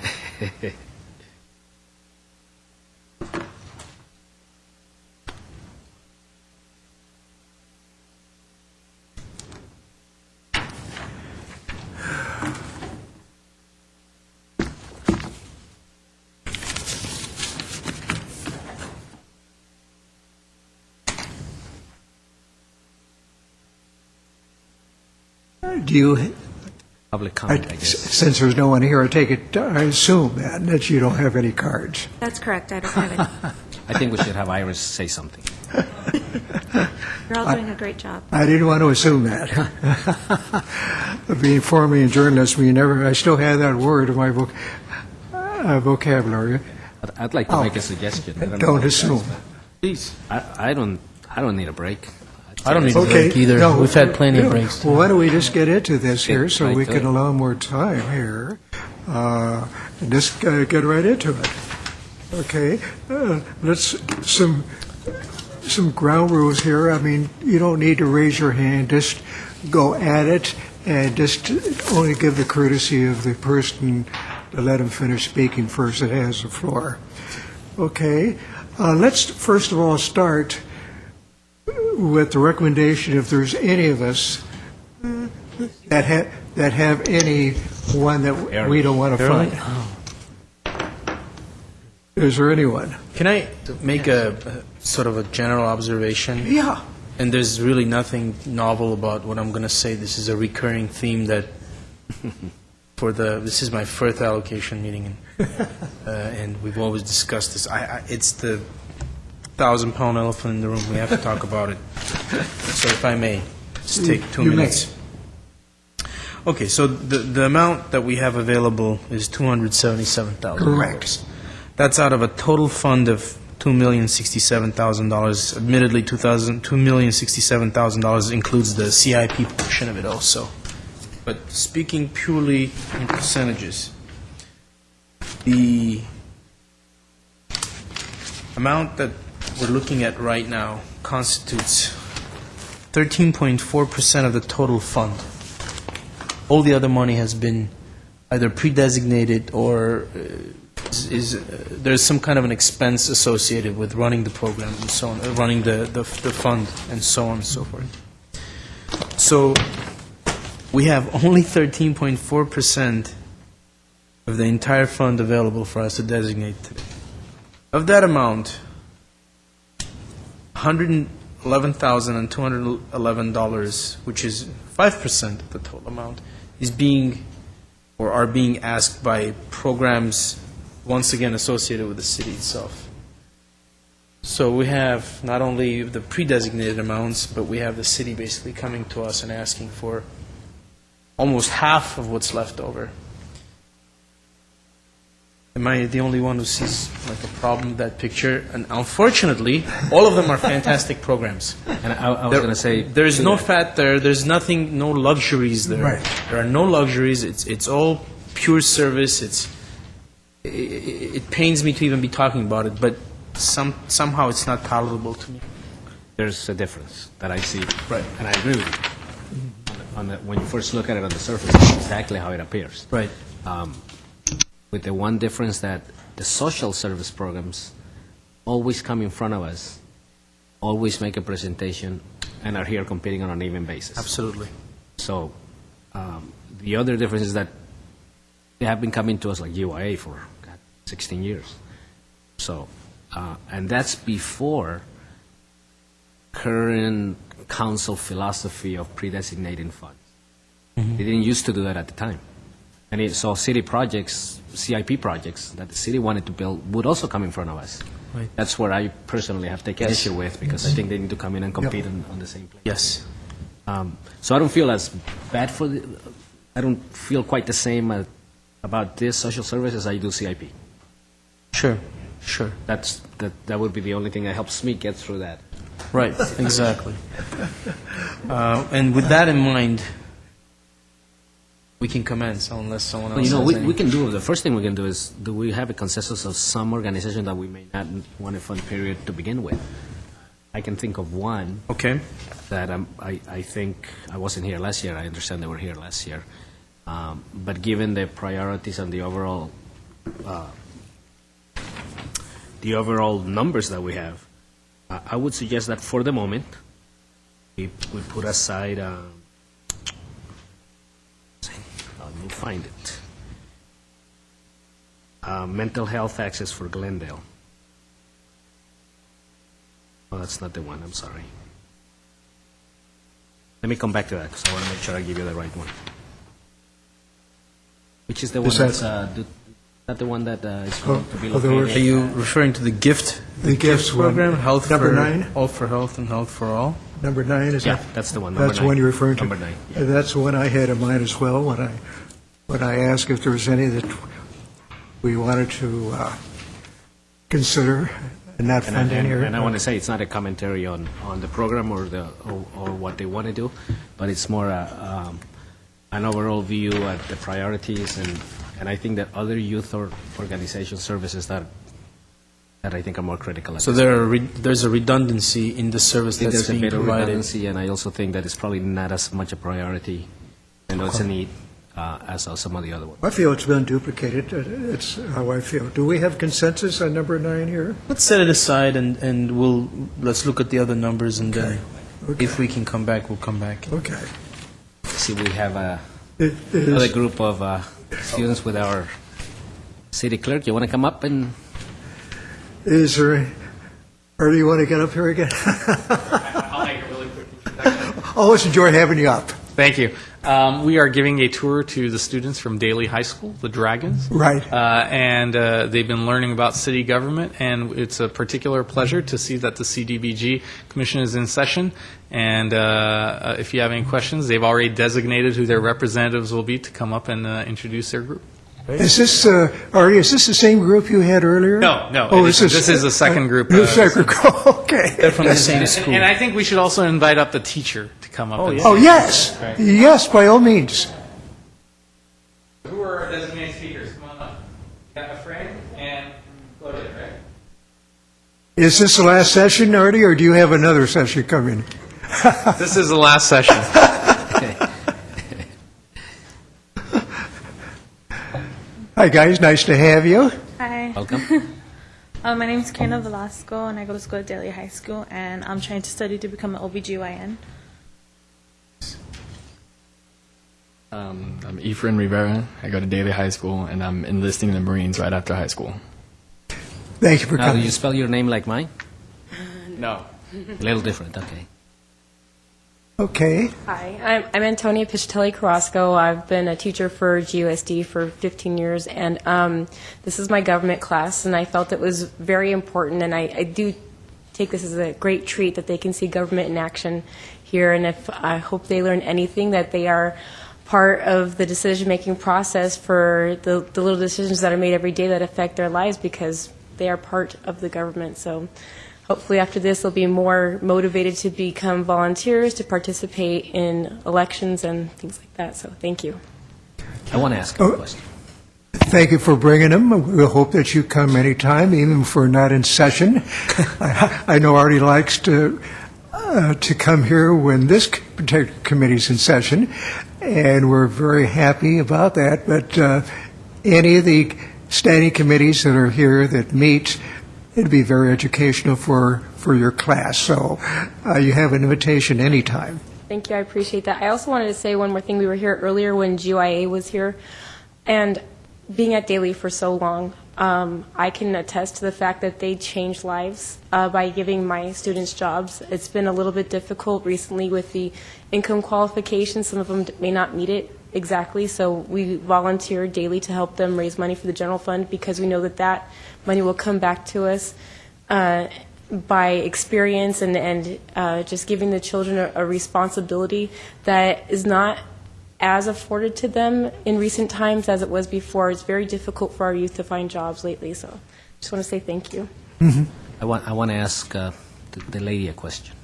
Do you, Public comment, I guess. since there's no one here, I assume that you don't have any cards. That's correct, I don't have any. I think we should have Iris say something. You're all doing a great job. I didn't want to assume that. Being formerly a journalist, I still have that word in my vocabulary. I'd like to make a suggestion. I don't know Don't about you assume. guys, Please. but I don't need a break. I don't need a Okay, break either. no, We've had plenty of no. breaks. Well, why don't we just get into this here Get so right we to can it. allow more time here. And just get right into it. Okay, let's, some ground rules here. I mean, you don't need to raise your hand, just go at it, and just only give the courtesy of the person to let him finish speaking first that has the floor. Okay, let's first of all start with the recommendation, if there's any of us that have any one that we don't want to Barely? find. Is there anyone? Can I make a sort of a general observation? Yeah. And there's really nothing novel about what I'm going to say. This is a recurring theme that this is my fourth allocation meeting, and we've always discussed this. It's the 1,000-pound elephant in the room. We have to talk about it. So if I may, just take 2 You may. minutes. Okay, so the amount that we have available is $277,000. Correct. That's out of a total fund of $2,067,000. Admittedly, $2,067,000 includes the CIP portion of it also. But speaking purely in percentages, the amount that we're looking at right now constitutes 13.4% of the total fund. All the other money has been either pre-designated or there's some kind of an expense associated with running the program and so on, running the fund and so on and so forth. So we have only 13.4% of the entire fund available for us to designate today. Of that amount, $111,211, which is 5% of the total amount, is being or are being asked by programs once again associated with the city itself. So we have not only the pre-designated amounts, but we have the city basically coming to us and asking for almost half of what's left over. Am I the only one who sees like a problem with that picture? And unfortunately, all of them are fantastic programs. And I was going to say... There's no fat there. There's nothing, no luxuries there. Right. There are no luxuries. It's all pure service. It pains me to even be talking about it, but somehow it's not palatable to me. There's a difference that I see. Right. And I agree with you. When you first look at it on the surface, it's exactly how it appears. Right. With the one difference that the social service programs always come in front of us, always make a presentation, and are here competing on an even basis. Absolutely. So the other difference is that they have been coming to us like UIA for 16 years. So, and that's before current council philosophy of pre-designating funds. They didn't used to do that at the time. And so city projects, CIP projects that the city wanted to build would also come in front of us. Right. That's where I personally have taken issue with, because I think they need to come in and compete on the same place. Yes. So I don't feel as bad I don't feel quite the same about this social service as I do CIP. Sure. That would be the only thing that helps me get through that. Right, exactly. And with that in mind, we can commence unless someone else Well, has we any. can do, the first thing we can do is, do we have a consensus of some organization that we may not want to fund period to begin with? I can think of one Okay. that I think, I wasn't here last year, I understand they were here last year. But given the priorities and the overall numbers that we have, I would suggest that for the moment, we put aside, let me find it, mental health access for Glendale. Oh, that's not the one, I'm sorry. Let me come back to that, because I want to make sure I give you the right one. Which is the one that's, not the one that is going to be Are located? you referring to the GIFT? The GIFT one. program, Health Number for 9? All for Health and Health for All? Number 9, is Yeah, that? that's the one, number That's the 9. one you're referring to? Number 9, yeah. That's the one I had in mind as well when I asked if there was any that we wanted to consider and not fund in here. And I want to say, it's not a commentary on the program or what they want to do, but it's more an overall view at the priorities, and I think that other youth or organization services that I think are more critical. So there's a redundancy in the service I think that's there's a being bit of provided. redundancy, and I also think that it's probably not as much a priority, and it's a need as some of the other ones. I feel it's been duplicated. It's how I feel. Do we have consensus on number 9 here? Let's set it aside and let's look at the other numbers, and then Okay. if we can come back, we'll come back. Okay. See, we have It another is, group of students with our city clerk. You want to come up and? is there, or do you want to get up here again? I'll make a really quick introduction. Always enjoy having you up. Thank you. We are giving a tour to the students from Daly High School, the Dragons. Right. And they've been learning about city government, and it's a particular pleasure to see that the CDBG Commission is in session. And if you have any questions, they've already designated who their representatives will be to come up and introduce their group. Is this, Artie, is this the same group you had earlier? No, Oh, this is the second group. The second group, okay. They're from the same school. And I think we should also invite up the teacher to come up. and Oh, yes, yes, by all means. Who are our designated speakers? Come on up. You got a frame and go ahead, right? Is this the last session, Artie, or do you have another session coming? This is the last session. Hi, guys, nice to have you. Hi. Welcome. My name is Karina Velasco, and I go to school at Daly High School, and I'm trying to study to become an OBGYN. I'm Efren Rivera. I go to Daly High School, and I'm enlisting in the Marines right after high school. Thank you for Now, do coming. you spell your name like mine? No. A little different, okay. Okay, Hi, I'm Antonia Pichatelli Carrasco. I've been a teacher for GUSD for 15 years, and this is my government class, and I felt it was very important, and I do take this as a great treat that they can see government in action here, and if I hope they learn anything, that they are part of the decision-making process for the little decisions that are made every day that affect their lives, because they are part of the government. So hopefully after this, they'll be more motivated to become volunteers, to participate in elections and things like that. So thank you. I want to ask you a question. thank you for bringing them. We hope that you come anytime, even if we're not in session. I know Artie likes to come here when this particular committee's in session, and we're very happy about that. But any of the standing committees that are here that meet, it'd be very educational for your class. So you have an invitation anytime. Thank you. I appreciate that. I also wanted to say one more thing. We were here earlier when GYA was here, and being at Daly for so long, I can attest to the fact that they changed lives by giving my students jobs. It's been a little bit difficult recently with the income qualifications. Some of them may not meet it exactly, so we volunteer daily to help them raise money for the general fund, because we know that that money will come back to us by experience and just giving the children a responsibility that is not as afforded to them in recent times as it was before. It's very difficult for our youth to find jobs lately, so I just want to say thank you. I want to ask the lady a question.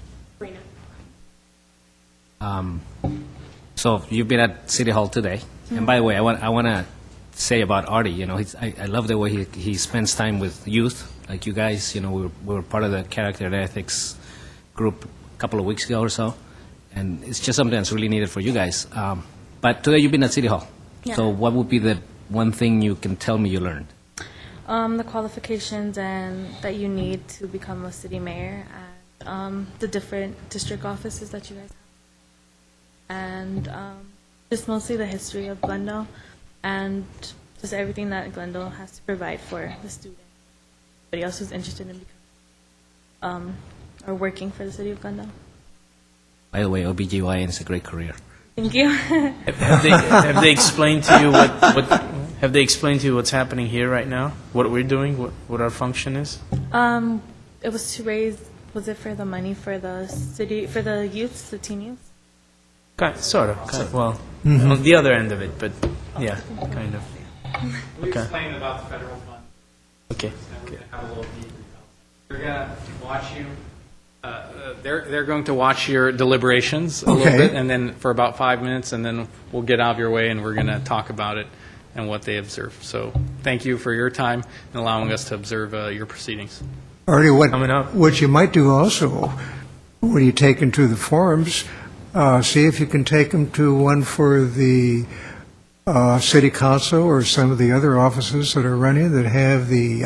So you've been at City Hall today, and by the way, I want to say about Artie. You know, I love the way he spends time with youth, like you guys. You know, we were part of the character and ethics group a couple of weeks ago or so, and it's just something that's really needed for you guys. But today you've been at City Hall, Yeah. So what would be the one thing you can tell me you learned? The qualifications and that you need to become a city mayor, and the different district offices that you guys have, and just mostly the history of Glendale, and just everything that Glendale has to provide for the student. Anybody else who's interested in becoming or working for the city of Glendale. By the way, OBGYN is a great career. Thank you. Have they explained to you what have they explained to you what's happening here right now? What we're doing? What our function is? It was to raise. Was it for the money for the city, for the youths, the teen youths? Sort of. Well, on the other end of it, but yeah, kind of. We Okay. explained about the federal fund. Okay. And we're going to have a little debrief. They're going to watch you. They're going to watch your deliberations a little Okay. bit, and then for about 5 minutes, and then we'll get out of your way, and we're going to talk about it and what they observe. So thank you for your time and allowing us to observe your proceedings. Artie, Coming up. what you might do also, when you take them to the forums, see if you can take them to one for the city council or some of the other offices that are running that have the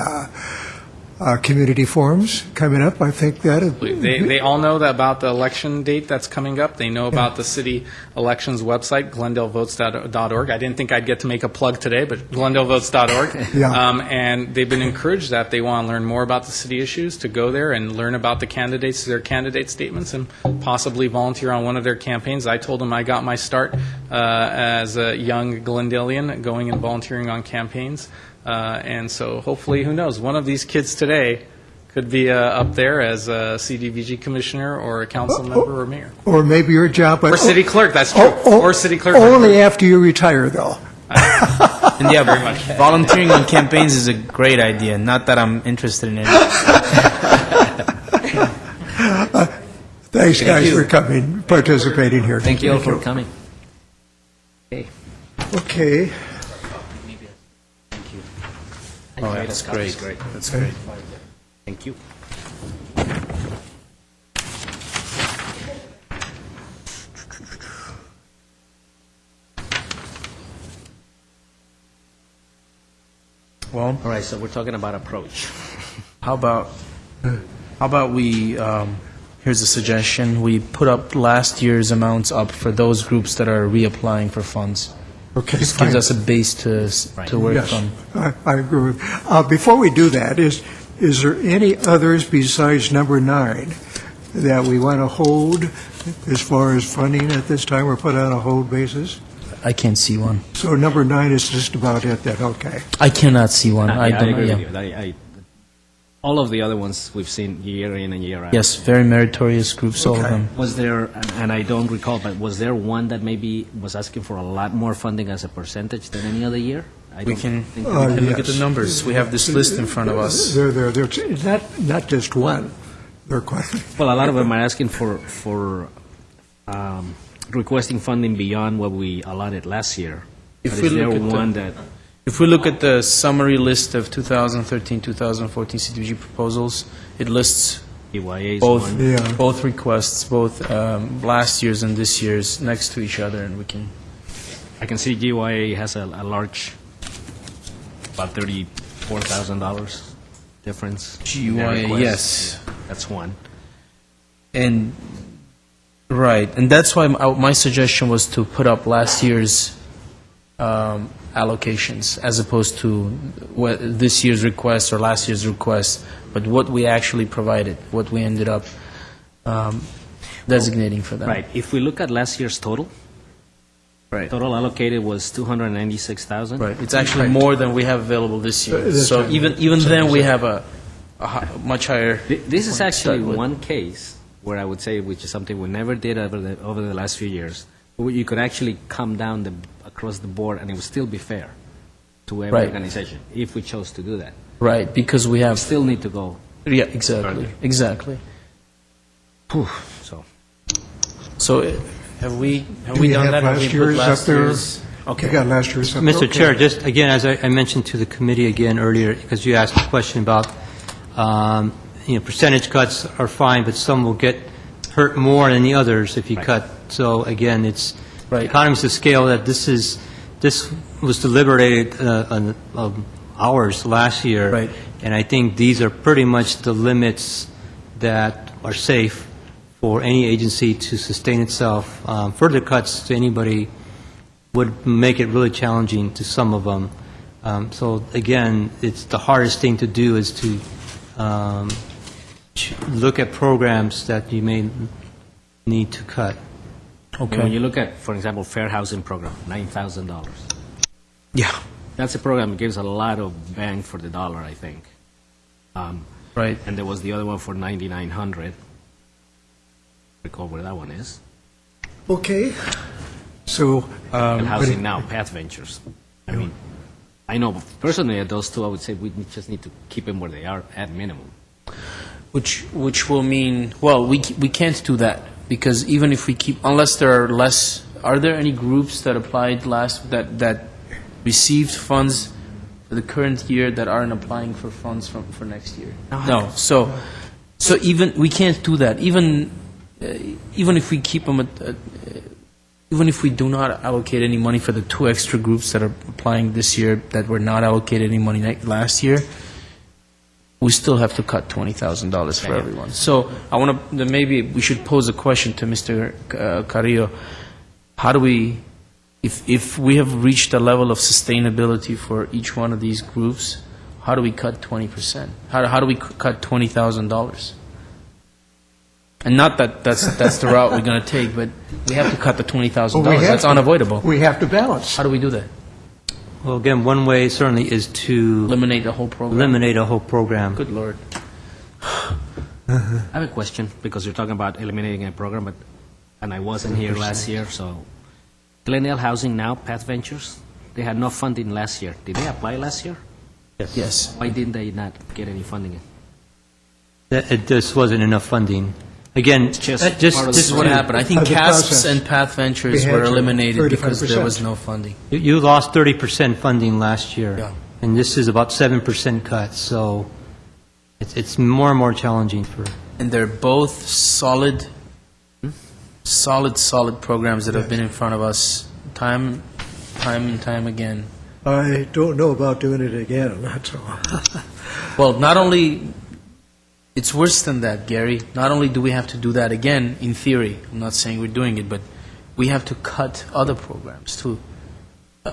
community forums coming up. I think that They all know that about the election date that's coming up. They know about the city elections website, glendalevotes.org. I didn't think I'd get to make a plug today, but glendalevotes.org. Yeah. And they've been encouraged that they want to learn more about the city issues, to go there and learn about the candidates, their candidate statements, and possibly volunteer on one of their campaigns. I told them I got my start as a young Glendalian going and volunteering on campaigns. And so hopefully, who knows, one of these kids today could be up there as a CDBG commissioner or a council member or mayor. or maybe your job. Or city clerk, that's true. Or city clerk. Only after you retire, though. And yeah, very much. Volunteering on campaigns is a great idea. Not that I'm interested in it. Thanks, guys, for coming, participating here. Thank you all for coming. Okay. Okay. Oh, that's great. That's great. Thank you. Well, All right, so we're talking about approach. how about we? Here's a suggestion: we put up last year's amounts up for those groups that are reapplying for funds. Okay, This fine. gives us a base to work Yes, from. I agree with. Before we do that, is there any others besides number 9 that we want to hold as far as funding at this time, or put on a hold basis? I can't see one. So number 9 is just about it then, okay. I cannot see one. I don't. agree Yeah. with you. All of the other ones we've seen year in and year out. Yes, very meritorious groups, all of Okay. them. Was there, and I don't recall, but was there one that maybe was asking for a lot more funding as a percentage than any other year? I We don't can, think we that- can look at the yes. numbers. We have this list in front of us. It's not just one. They're quite, Well, a lot of them are asking for requesting funding beyond what we allotted last year. If But we is there look at the- one that, If we look at the summary list of 2013, 2014 CDBG proposals, it lists EYA is both one? Yeah. both requests, both last year's and this year's, next to each other, and we can. I can see GYA has a large, about $34,000 difference. in their GYA, request. yes. That's one. And, right, and that's why my suggestion was to put up last year's allocations as opposed to this year's request or last year's request, but what we actually provided, what we ended up designating for them. Right. If we look at last year's total, Right. total allocated was 296,000. Right, it's actually more than we have available this year. This So time. even then, we have a much higher. This is point to actually start with. one case where I would say, which is something we never did over the last few years, where you could actually come down across the board and it would still be fair to every Right. organization, if we chose to do that. Right, because we We have. still need to go. Yeah, exactly, Further. exactly. So, So have we do we done have that? Have last we put year's up last there? year's- You got last year's up there? Mr. Okay. Chair, just again, as I mentioned to the committee again earlier, because you asked a question about, percentage cuts are fine, but some will get hurt more than the others if you Right. cut. So again, it's Right. economies of scale that this was deliberated on hours last year. Right. And I think these are pretty much the limits that are safe for any agency to sustain itself. Further cuts to anybody would make it really challenging to some of them. So again, it's the hardest thing to do is to look at programs that you may need to cut. And when you look at, for example, Fair Housing Program, $9,000. Yeah. That's a program that gives a lot of bang for the dollar, I think. Right. And there was the other one for $9,900. Recall where that one is. Okay. So, Housing Now, Path Ventures. I mean, I know personally at those two, I would say we just need to keep them where they are at minimum. Which will mean, well, we can't do that, because even if we keep, unless there are less, are there any groups that applied that received funds for the current year that aren't applying for funds for next year? No. So even, we can't do that. Even if we keep them even if we do not allocate any money for the 2 extra groups that are applying this year that were not allocated any money last year, we still have to cut $20,000 for everyone. So I want to, maybe we should pose a question to Mr. Carrillo. How do we, if we have reached a level of sustainability for each one of these groups, how do we cut 20%? How do we cut $20,000? And not that that's the route we're going to take, but we have to cut the $20,000. That's unavoidable. We have to balance. How do we do that? Well, again, one way certainly is to Eliminate the whole program? eliminate a whole program. Good Lord. I have a question, because you're talking about eliminating a program, and I wasn't here last year, so Glendale Housing Now, Path Ventures, they had no funding last year. Did they apply last year? Yes. Why didn't they not get any funding? It just wasn't enough funding. Again, Just This is what happened. I think Of the CASPs process. and Path Ventures We had were eliminated because 35%. there was no funding. You lost 30% funding last year. Yeah. And this is about 7% cut, so it's more and more challenging for... And they're both solid programs that have been in front of us time and time again. I don't know about doing it again, that's all. Well, not only, it's worse than that, Gary. Not only do we have to do that again, in theory, I'm not saying we're doing it, but we have to cut other programs, to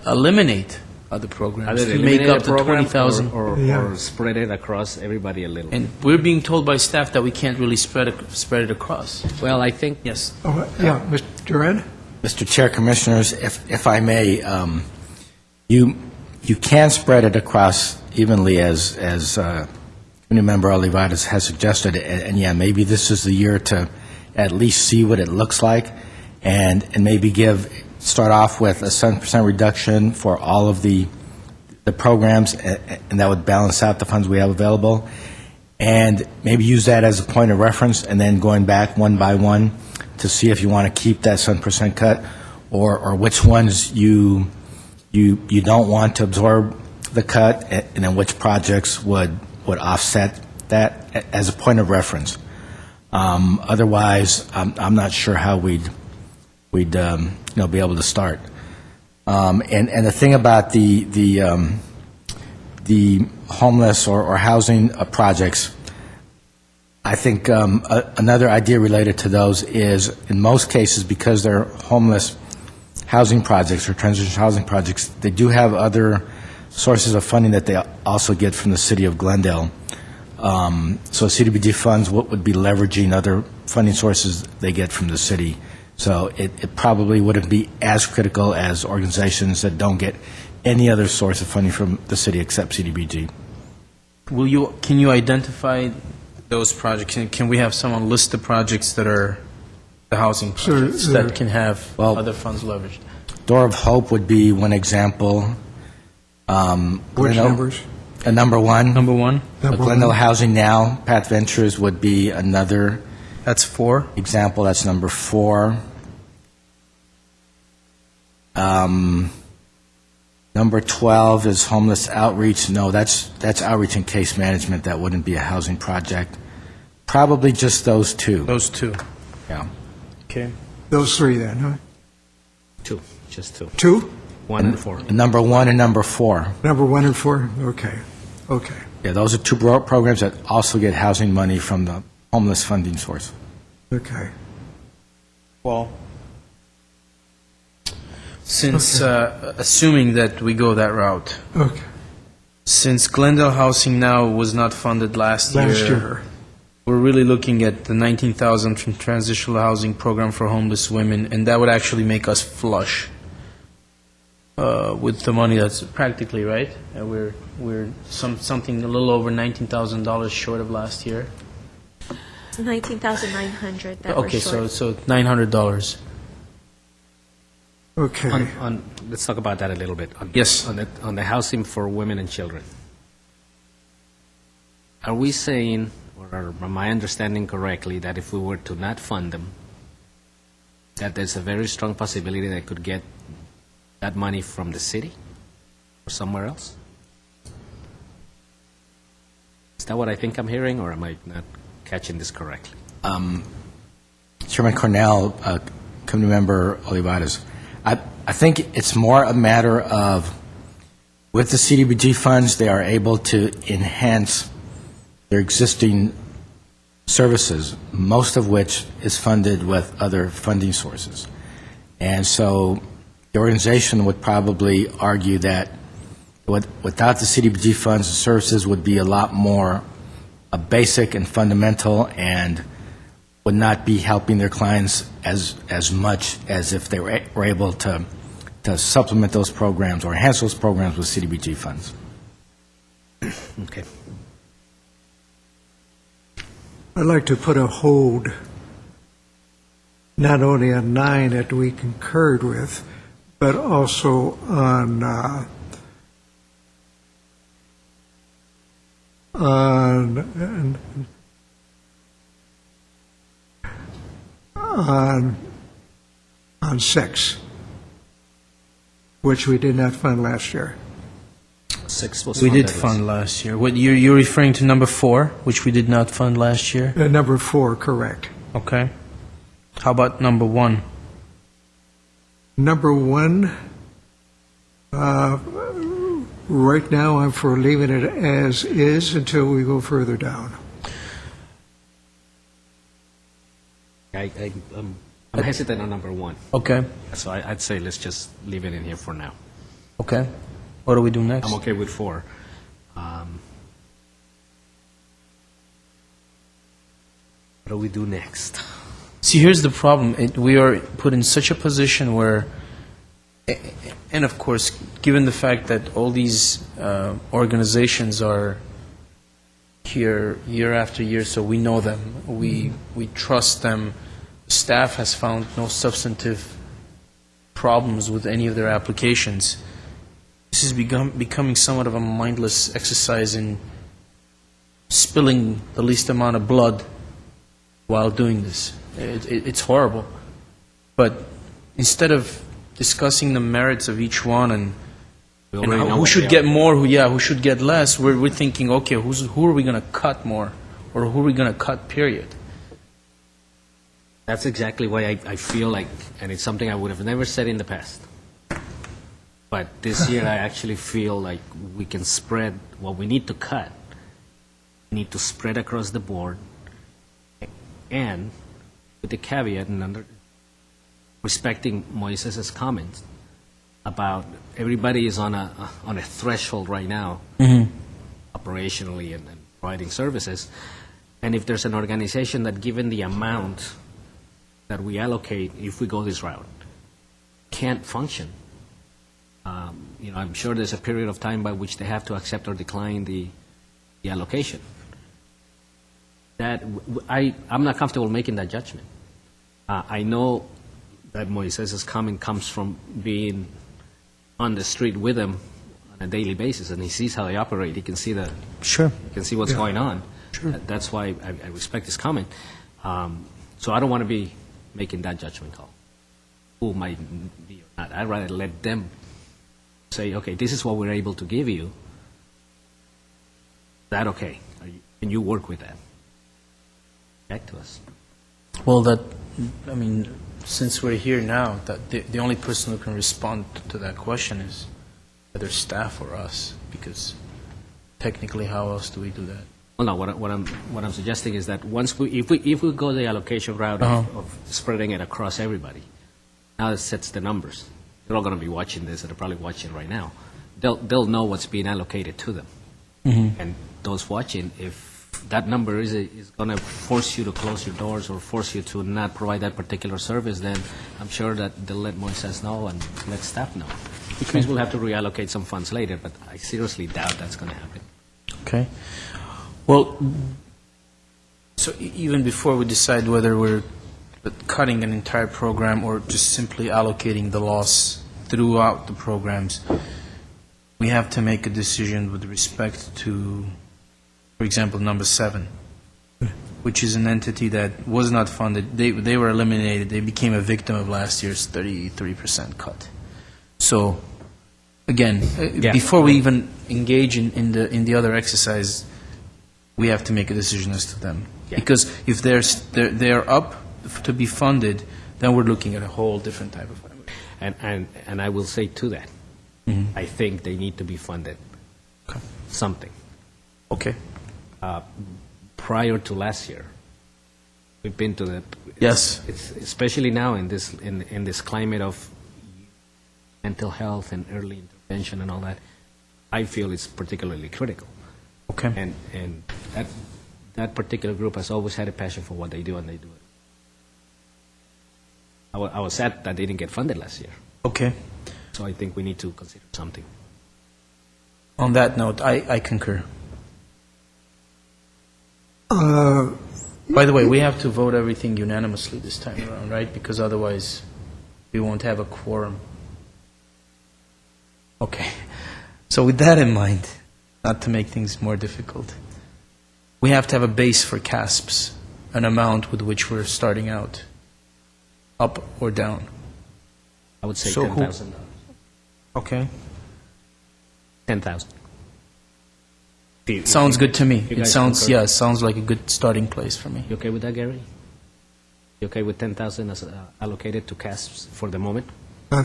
eliminate other programs, Either to make eliminate up a the program 20,000. or spread it across everybody a little. And we're being told by staff that we can't really spread it across. Well, I think Yes. Oh, yeah, Mr. Duran? Mr. Chair, Commissioners, if I may, you can spread it across evenly, as Committee Member Olivares has suggested, and yeah, maybe this is the year to at least see what it looks like, and maybe start off with a 7% reduction for all of the programs, and that would balance out the funds we have available, and maybe use that as a point of reference, and then going back one by one to see if you want to keep that 7% cut, or which ones you don't want to absorb the cut, and then which projects would offset that as a point of reference. Otherwise, I'm not sure how we'd be able to start. And the thing about the homeless or housing projects, I think another idea related to those is, in most cases, because they're homeless housing projects or transition housing projects, they do have other sources of funding that they also get from the city of Glendale. So CDBG funds would be leveraging other funding sources they get from the city. So it probably wouldn't be as critical as organizations that don't get any other source of funding from the city except CDBG. Can you identify those projects? Can we have someone list the projects that are the housing projects that can have other funds leveraged? Door of Hope would be one example. Which numbers? Number one. Number one? Glendale Housing Now, Path Ventures would be another. That's 4. Example, that's number 4. Number 12 is homeless outreach. No, that's outreach and case management. That wouldn't be a housing project. Probably just those 2. Those 2. Yeah. Okay. Those 3 then, huh? 2, just 2. 2? 1 and 4. Number 1 and number 4. Number 1 and 4? Okay, okay. Yeah, those are two programs that also get housing money from the homeless funding source. Okay. Well, since, assuming that we go that route, Okay. since Glendale Housing Now was not funded last year, we're really looking at the $19,000 from Transitional Housing Program for homeless women, and that would actually make us flush with the money that's practically, right? We're something a little over $19,000 short of last year. $19,900 that we're Okay, short. so $900. Okay. Let's talk about that a little bit. Yes. On the housing for women and children. Are we saying, or am I understanding correctly, that if we were to not fund them, that there's a very strong possibility they could get that money from the city or somewhere else? Is that what I think I'm hearing, or am I not catching this correctly? Chairman Cornell, Committee Member Olivares, I think it's more a matter of, with the CDBG funds, they are able to enhance their existing services, most of which is funded with other funding sources. And so the organization would probably argue that without the CDBG funds, the services would be a lot more basic and fundamental, and would not be helping their clients as much as if they were able to supplement those programs or enhance those programs with CDBG funds. Okay. I'd like to put a hold not only on 9 that we concurred with, but also on on 6, which we did not fund last year. 6 was We did funded fund last year. What, you're referring to number 4, which we did not fund last year? Number 4, correct. Okay. How about number 1? Number 1, right now I'm for leaving it as is until we go further down. I'm hesitant on number 1. Okay. So I'd say let's just leave it in here for now. Okay. What do we do next? I'm okay with 4. What do we do next? See, here's the problem. We are put in such a position where, and of course, given the fact that all these organizations are here year after year, so we know them, we trust them. Staff has found no substantive problems with any of their applications. This is becoming somewhat of a mindless exercise in spilling the least amount of blood while doing this. It's horrible. But instead of discussing the merits of each one and who should get more, who should get less, we're thinking, okay, who are we going to cut more, or who are we going to cut, period. That's exactly why I feel like, and it's something I would have never said in the past, but this year I actually feel like we can spread what we need to cut. We need to spread across the board, and with the caveat and respecting Moises's comments about everybody is on a threshold right now, operationally and providing services, and if there's an organization that, given the amount that we allocate, if we go this route, can't function, I'm sure there's a period of time by which they have to accept or decline the allocation. That I'm not comfortable making that judgment. I know that Moises's comment comes from being on the street with them on a daily basis, and he sees how they operate. He can see Sure. He can see what's going on. Sure. That's why I respect his comment. So I don't want to be making that judgment call. Who might be or not. I'd rather let them say, okay, this is what we're able to give you. Is that okay? Can you work with that? Back to us. Well, since we're here now, that the only person who can respond to that question is either staff or us, because technically, how else do we do that? Well, no, what I'm suggesting is that if we go the allocation route of spreading it across everybody, now it sets the numbers. They're all going to be watching this, and they're probably watching right now. They'll know what's being allocated to them. And those watching, if that number is going to force you to close your doors or force you to not provide that particular service, then I'm sure that they'll let Moises know and let staff know. Which means we'll have to reallocate some funds later, but I seriously doubt that's going to happen. Okay. Well, so even before we decide whether we're cutting an entire program or just simply allocating the loss throughout the programs, we have to make a decision with respect to, for example, number 7, which is an entity that was not funded. They were eliminated. They became a victim of last year's 33% cut. So, again, before we even engage in the other exercise, we have to make a decision as to them. Yeah. Because if they're up to be funded, then we're looking at a whole different type of funding. And I will say to that, I think they need to be funded something. Okay. Prior to last year, we've been to the especially now in this climate of mental health and early intervention and all that. I feel it's particularly critical. Okay. And that particular group has always had a passion for what they do, and they do it. I was sad that they didn't get funded last year. Okay. So I think we need to consider something. On that note, I concur. By the way, we have to vote everything unanimously this time around, right? Because otherwise, we won't have a quorum. Okay. So with that in mind, not to make things more difficult, we have to have a base for CASPs, an amount with which we're starting out, up or down. I would say So $10,000. Okay. 10,000. Sounds good to me. You It guys sounds, concur? yeah, sounds like a good starting place for me. You okay with that, Gary? You okay with 10,000 as allocated to CASPs for the moment?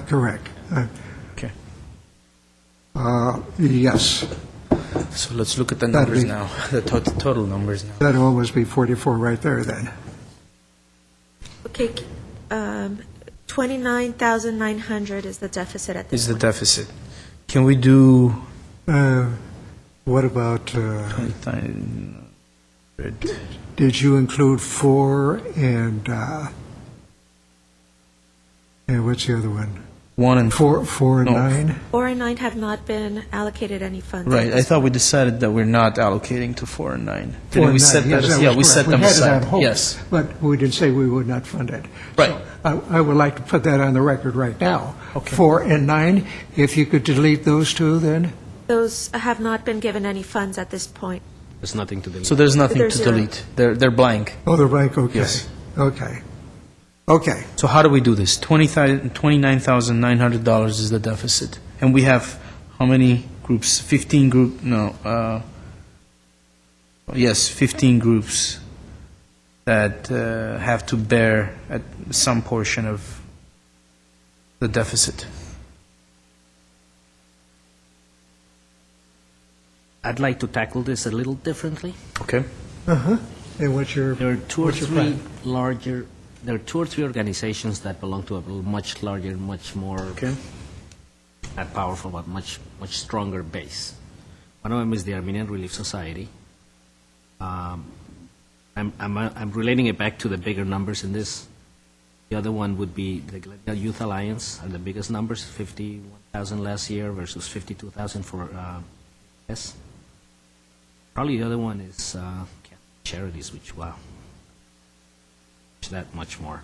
Correct. Okay. Yes. So let's look at the That'd numbers be- now, the total numbers now. That'd almost be 44 right there, then. Okay, 29,900 is the deficit at this Is the point. deficit. Can we do What about, 20,900? did you include 4 and what's the other one? 1 and 4 and No. 9? 4 and 9 have not been allocated any funds. at Right, I this thought we point. decided that we're not allocating to 4 and 9. 4 Didn't we and set 9, that yes, as- that Yeah, was we set correct. them We had it on aside, hold, yes. But we didn't say we would not fund it. Right. So I would like to put that on the record right now. Okay. 4 and 9, if you could delete those two, then? Those have not been given any funds at this point. There's nothing to delete. So there's nothing There's to zero. delete. They're blank. Oh, they're blank, okay. Yes. Okay. Okay. So how do we do this? $29,900 is the deficit. And we have how many groups? 15 group, no, yes, 15 groups that have to bear at some portion of the deficit. I'd like to tackle this a little differently. Okay. Uh-huh. And what's your, There are two or what's your three plan? larger. There are 2 or 3 organizations that belong to a much larger, much more Okay. not powerful, but much stronger base. One of them is the Armenian Relief Society. I'm relating it back to the bigger numbers in this. The other one would be the Glendale Youth Alliance, are the biggest numbers, 51,000 last year versus 52,000 for yes. Probably the other one is charities, which that much more.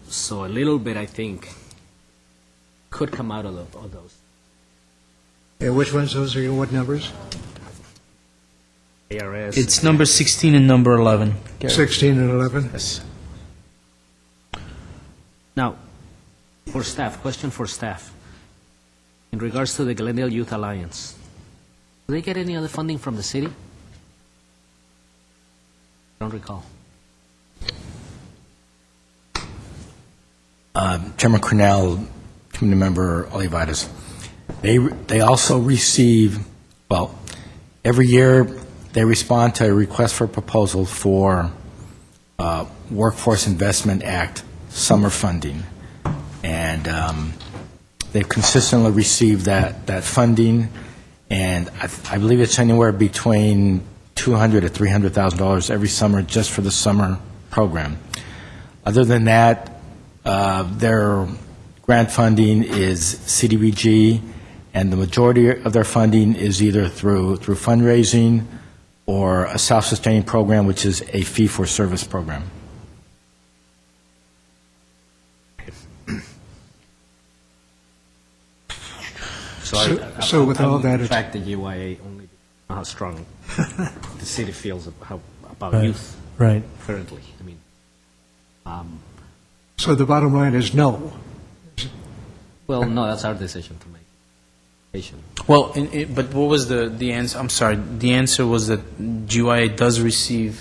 So a little bit, I think, could come out of those. And which ones, those are what numbers? ARS. It's number 16 and number 11. 16 and 11? Yes. Now, for staff, question for staff. In regards to the Glendale Youth Alliance, do they get any other funding from the city? I don't recall. Chairman Cornell, community member Olivares, they also receive, well, every year they respond to a request for proposal for Workforce Investment Act summer funding. And they've consistently received that funding, and I believe it's anywhere between $200,000 to $300,000 every summer just for the summer program. Other than that, their grant funding is CDBG, and the majority of their funding is either through fundraising or a self-sustaining program, which is a fee-for-service program. So with all that, the fact that UIA only how strong the city feels about Right. youth Right. currently. I mean, so the bottom line is no. well, no, that's our decision to make. Well, but what was the answer? I'm sorry. The answer was that GYA does receive,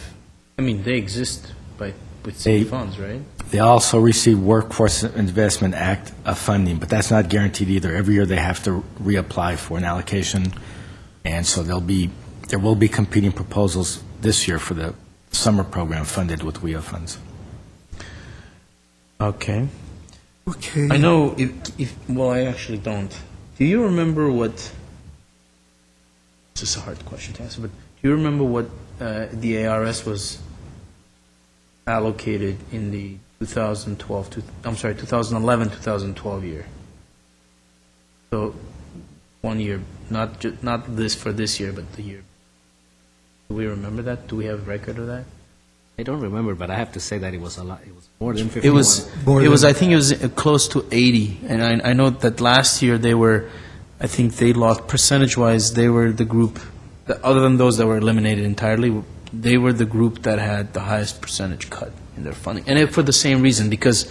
I mean, they exist with city funds, right? They also receive Workforce Investment Act funding, but that's not guaranteed either. Every year they have to reapply for an allocation, and so there will be competing proposals this year for the summer program funded with WIA funds. Okay. Okay. I know well, I actually don't. Do you remember what, this is a hard question to answer, but do you remember what the ARS was allocated in the 2011-2012 year? So 1 year, not this for this year, but the year. Do we remember that? Do we have a record of that? I don't remember, but I have to say that it was a lot. It was more than 50. It was. I think it was close to 80, and I know that last year they were. I think they lost percentage-wise. They were the group, other than those that were eliminated entirely. They were the group that had the highest percentage cut in their funding, and for the same reason, because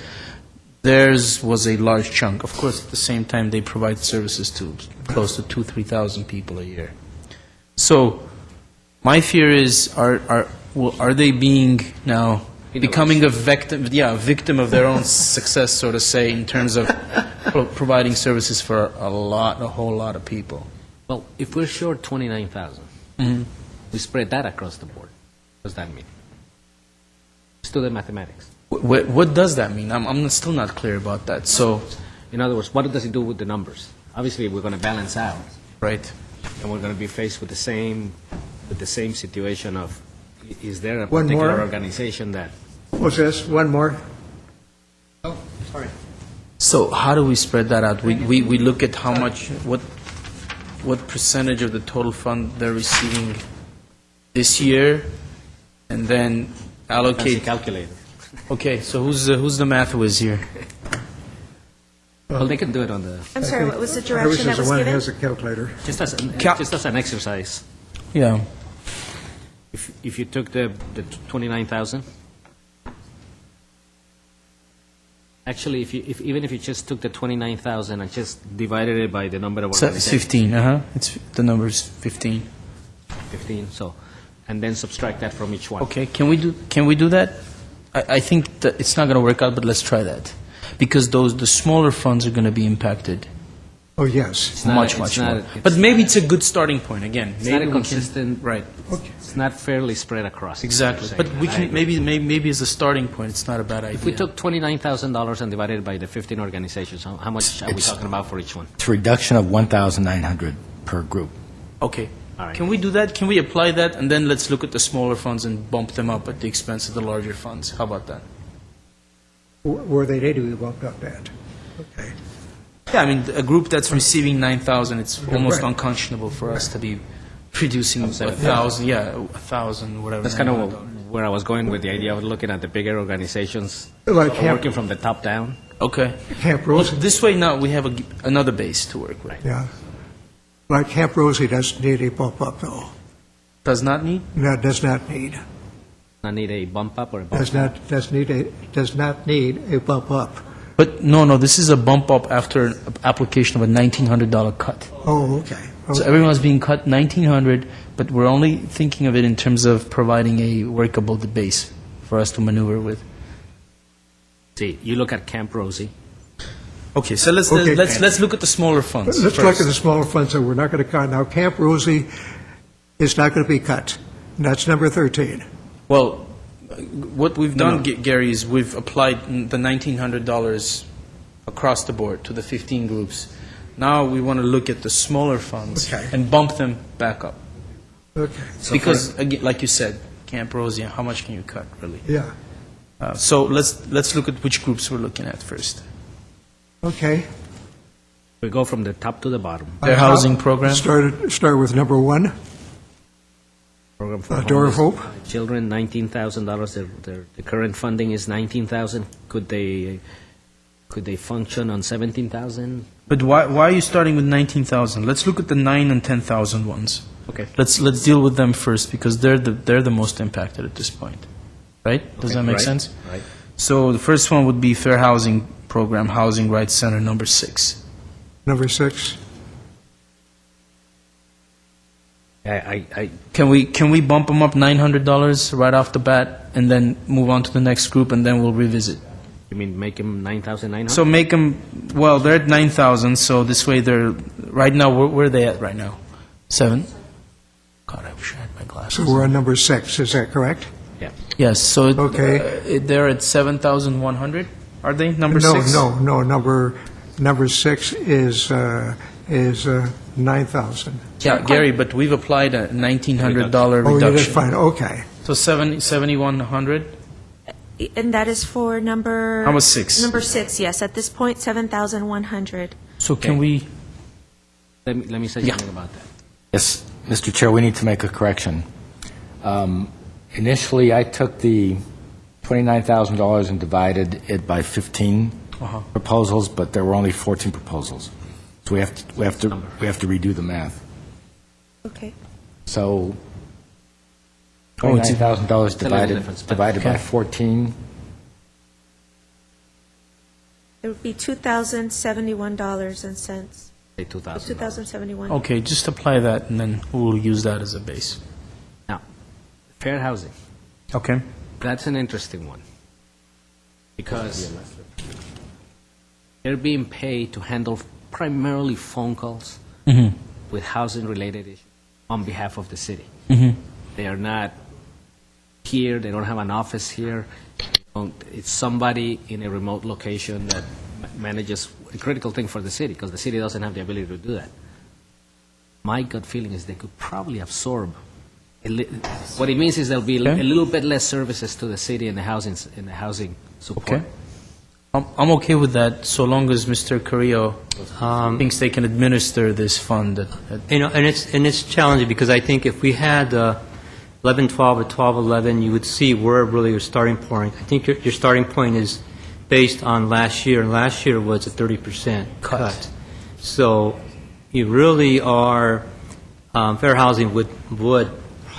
theirs was a large chunk. Of course, at the same time, they provide services to close to 2,000-3,000 people a year. So, my fear is, are they being now becoming a victim of their own success, so to say, in terms of providing services for a whole lot of people? Well, if we're short 29,000, we spread that across the board. What does that mean? Let's do the mathematics. What does that mean? I'm still not clear about that. So, in other words, what does it do with the numbers? Obviously, we're going to balance out, right? And we're going to be faced with the same situation of, is there a One particular more. organization that? What's this? One more? Oh, sorry. So how do we spread that out? We look at how much, what percentage of the total fund they're receiving this year, and then allocate. Fancy calculator. Okay, so who's the math whiz here? Well, they can do it on the. I'm sorry, what was the direction that was the one that given? has a calculator. Just as an exercise. Yeah. If you took the 29,000, actually, even if you just took the 29,000 and just divided it by the number of It's organizations. 15. It's the number's 15. 15. So, and then subtract that from each one. Okay, can we do that? I think that it's not going to work out, but let's try that, because the smaller funds are going to be impacted. Oh, yes. It's not- Much it's more. not- But maybe it's a good starting point. Again, It's maybe not a we can- consistent. right. It's not fairly spread across. Exactly. I'm But saying. we I can agree. maybe as a starting point, it's not a bad idea. If we took $29,000 and divided it by the 15 organizations, how much are we It's- talking about for each one? It's a reduction of 1,900 per group. Okay. All right. Can we do that? Can we apply that, and then let's look at the smaller funds and bump them up at the expense of the larger funds? How about that? Were they to be bumped up that? Okay. Yeah, I mean, a group that's receiving 9,000, it's almost Right. unconscionable for us to be reducing 1,000. Yeah, 1,000, whatever. That's kind of where I was going with the idea of looking at the bigger organizations, Like Camp, working from the top down. Okay. Camp Well, Rosie. this way now we have another base to work with. Yeah. Like Camp Rosie doesn't need a bump up, though. Does not need? No, does not need. I need a bump up or a bump Does not need a bump up. But no, this is a bump up after an application of a $1,900 cut. Oh, okay. So everyone's being cut $1,900, but we're only thinking of it in terms of providing a workable base for us to maneuver with. See, you look at Camp Rosie. Okay, so let's look at the smaller funds. Let's first. look at the smaller funds that we're not going to cut. Now, Camp Rosie is not going to be cut. And that's number 13. Well, what we've done, Gary, is we've applied the $1,900 across the board to the 15 groups. Now we want to look at the smaller funds and bump them back up. Okay. Because, again, like you said, Camp Rosie, how much can you cut, really? Yeah. So let's look at which groups we're looking at first. Okay. We go from the top to the bottom. Their housing program. Start with number 1. Program for Door of homeless Hope. children, $19,000. The current funding is $19,000. Could they function on $17,000? But why are you starting with 19,000? Let's look at the 9 and 10,000 ones. Okay. Let's deal with them first because they're the most impacted at this point, right? Does that make sense? Right. So the first one would be Fair Housing Program, Housing Rights Center, number 6. Number 6. Can we bump them up $900 right off the bat and then move on to the next group and then we'll revisit? You mean make them 9,900? So make them, well, they're at 9,000, so this way they're, right now, where are they at right now? 7? God, I wish I had my glasses. So we're on number 6, is that correct? Yeah. Yes, so Okay. they're at 7,100, are they, number 6? No, number 6 is 9,000. Yeah, Gary, but we've applied a $1,900 Oh, you did reduction. fine, okay. So 7,100? And that is for number... Number 6. Number 6, yes. At this point, 7,100. So can we, Let me say something about that. Yes, Mr. Chair, we need to make a correction. Initially, I took the $29,000 and divided it by 15 proposals, but there were only 14 proposals. So we have to redo the math. Okay. So $29,000 difference. divided by 14. It would be $2,071.00. Say $2,000. $2,071. okay, just apply that and then we'll use that as a base. Now, fair housing. Okay? That's an interesting one. Because they're being paid to handle primarily phone calls Mm-hmm. with housing-related issues on behalf of the city. Mm-hmm. They are not here, they don't have an office here. It's somebody in a remote location that manages a critical thing for the city, because the city doesn't have the ability to do that. My gut feeling is they could probably absorb. What it means is there'll be Okay. a little bit less services to the city in the housing support. Okay. I'm okay with that, so long as Mr. Carrillo thinks they can administer this fund. And it's challenging because I think if we had 11-12 or 12-11, you would see where really your starting point. I think your starting point is based on last year, and last year was a 30% cut. So you really are, fair housing would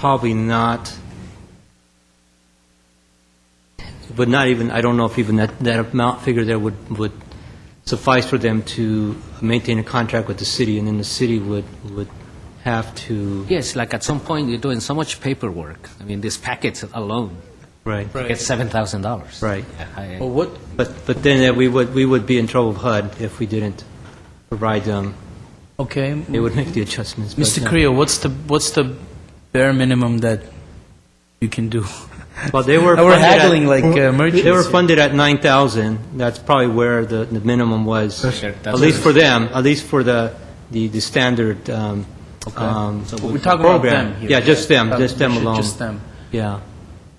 probably not even, I don't know if even that amount figure there would suffice for them to maintain a contract with the city, and then the city would have to... Yes, like at some point you're doing so much paperwork. I mean, this package alone Right. gets $7,000. Right. Well, But then we would be in trouble with HUD if we didn't provide them. Okay. They would make the adjustments. Mr. but, Carrillo, what's the bare minimum that you can do? Well, they were We're funded at- haggling like merchants. They were here. funded at 9,000. That's probably where the minimum was. At least for them. At least for the standard. So we're talking about program. them here. Yeah, just them alone. Just them. Yeah.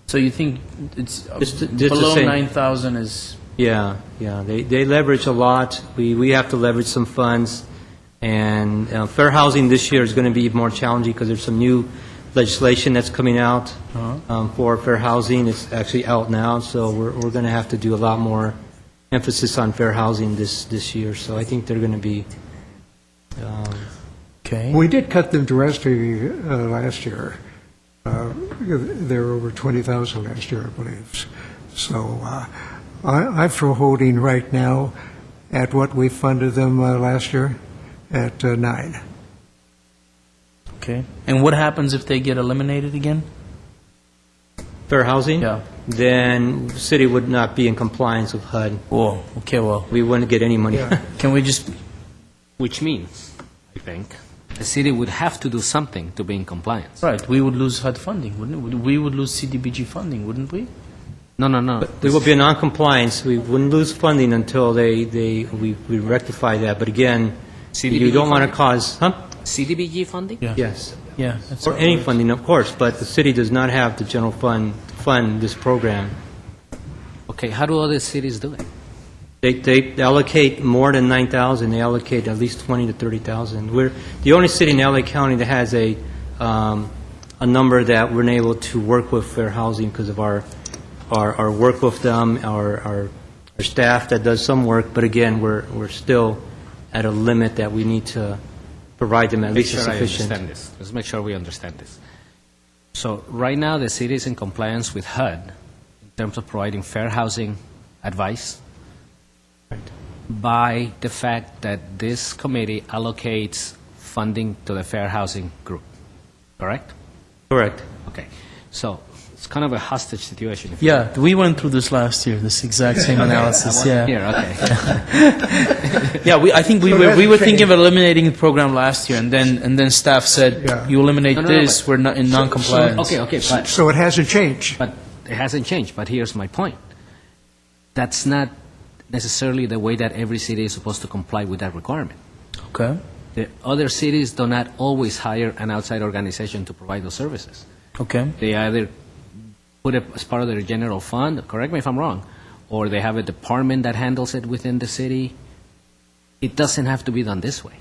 So you think it's Just to below say- 9,000 is... Yeah. They leverage a lot. We have to leverage some funds. And fair housing this year is going to be more challenging because there's some new legislation that's coming out for fair housing. It's actually out now, so we're going to have to do a lot more emphasis on fair housing this year. So I think they're going to be... Okay. We did cut them drastically last year. They were over 20,000 last year, I believe. So I'm for holding right now at what we funded them last year, at 9. Okay. And what happens if they get eliminated again? Fair housing? Yeah. then the city would not be in compliance with HUD. Whoa, okay, well, We wouldn't get any money. can we just, Which means, I think, the city would have to do something to be in compliance. right, we would lose HUD funding, wouldn't we? We would lose CDBG funding, wouldn't we? No, no, no. We will be in non-compliance. We wouldn't lose funding until we rectify that. But again, you don't want to cause, CDBG funding? Yeah. Yes. Yeah. that's Or any funding, of course, but the city does not have the general fund to fund this program. Okay, how do other cities do it? They allocate more than 9,000. They allocate at least 20 to 30,000. We're the only city in LA County that has a number that we're able to work with fair housing because of our work with them, our staff that does some work. But again, we're still at a limit that we need to provide them at Make least sure I sufficient. understand this. Let's make sure we understand this. So right now, the city is in compliance with HUD in terms of providing fair housing advice by the fact that this committee allocates funding to the fair housing group, correct? Correct. Okay. So it's kind of a hostage situation. if you Yeah, we went through this last year, this exact same analysis, yeah. Here, okay. Yeah, I think we were thinking of eliminating the program last year, and then staff said, Yeah. you eliminate No, no, this, but- we're not in non-compliance. Okay, but So it hasn't changed. it hasn't changed. But here's my point. That's not necessarily the way that every city is supposed to comply with that requirement. Okay, The other cities do not always hire an outside organization to provide those services. okay. They either put it as part of their general fund, correct me if I'm wrong, or they have a department that handles it within the city. It doesn't have to be done this way.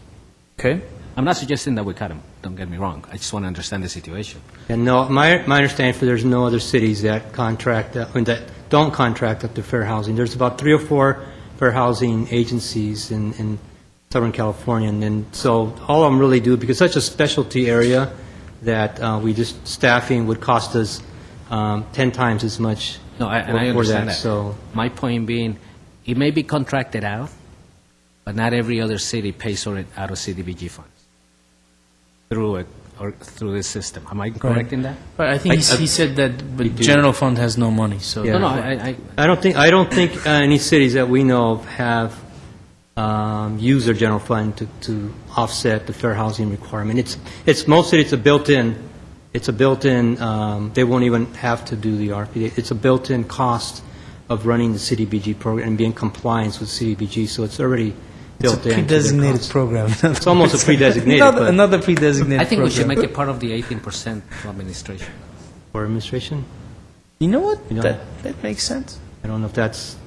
Okay. I'm not suggesting that we cut them, don't get me wrong. I just want to understand the situation. And no, my understanding for there's no other cities that contract, that don't contract up to fair housing. There's about 3 or 4 fair housing agencies in Southern California, and then, so all of them really do, because such a specialty area that we just, staffing would cost us 10 times as much. No, and I for understand that. So, My point being, it may be contracted out, but not every other city pays for it out of CDBG funds through this system. Am I correct in that? But I think he said that, but general fund has no money, so. Yeah. No, I don't think any cities that we know of have used their general fund to offset the fair housing requirement. It's most cities, it's a built-in, they won't even have to do the RP. It's a built-in cost of running the CDBG program and being in compliance with CDBG, so it's already It's a built in. pre-designated program. It's almost a pre-designated, but Another pre-designated I think we should program. make it part of the 18% to administration. for administration, You know what? You know- That makes sense. I don't know if that's,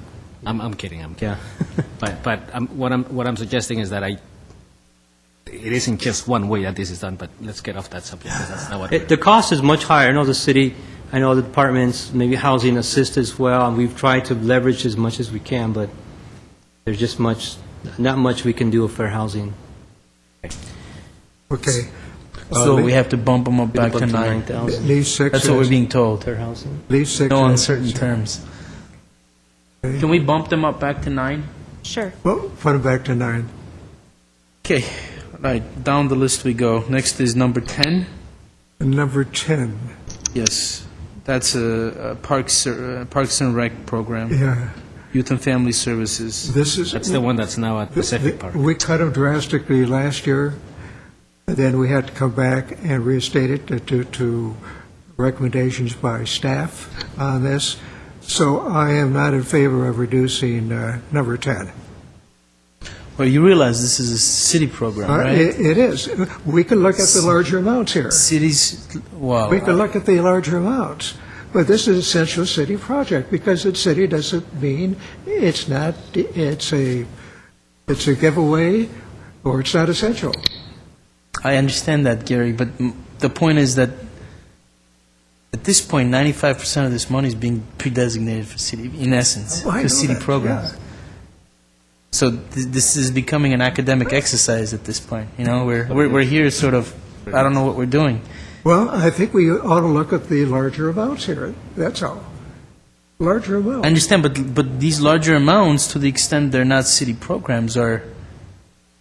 I'm kidding. I'm kidding. yeah. But what I'm suggesting is that it isn't just one way that this is done. But let's get off that subject, because that's not what. The cost is much higher. I know the city, I know the departments, maybe housing assist as well, and we've tried to leverage as much as we can, but there's just not much we can do with fair housing. Okay. So we have to bump them up back to 9. 9,000. Leave 6. That's what we're being told. Fair housing. Leave 6. No as uncertain is. terms. Okay. Can we bump them up back to 9? Sure. Well, put it back to 9. Okay, right, down the list we go. Next is number 10. And number 10, Yes, that's a Parks and Rec program, yeah, Youth and Family Services. this is... That's the one that's now at Pacific Park. We cut them drastically last year, and then we had to come back and restate it to recommendations by staff on this. So I am not in favor of reducing number 10. Well, you realize this is a city program, right? It is. We can look at the larger amounts here. Cities, wow. We can look at the larger amounts. But this is essential city project, because it's city doesn't mean it's not, it's a giveaway, or it's not essential. I understand that, Gary, but the point is that at this point, 95% of this money is being pre-designated for city, in essence, Oh, I for know city that, programs. yeah. So this is becoming an academic exercise at this point. You know, we're here sort of, I don't know what we're doing. Well, I think we ought to look at the larger amounts here, that's all. Larger I amounts. understand, but these larger amounts, to the extent they're not city programs, are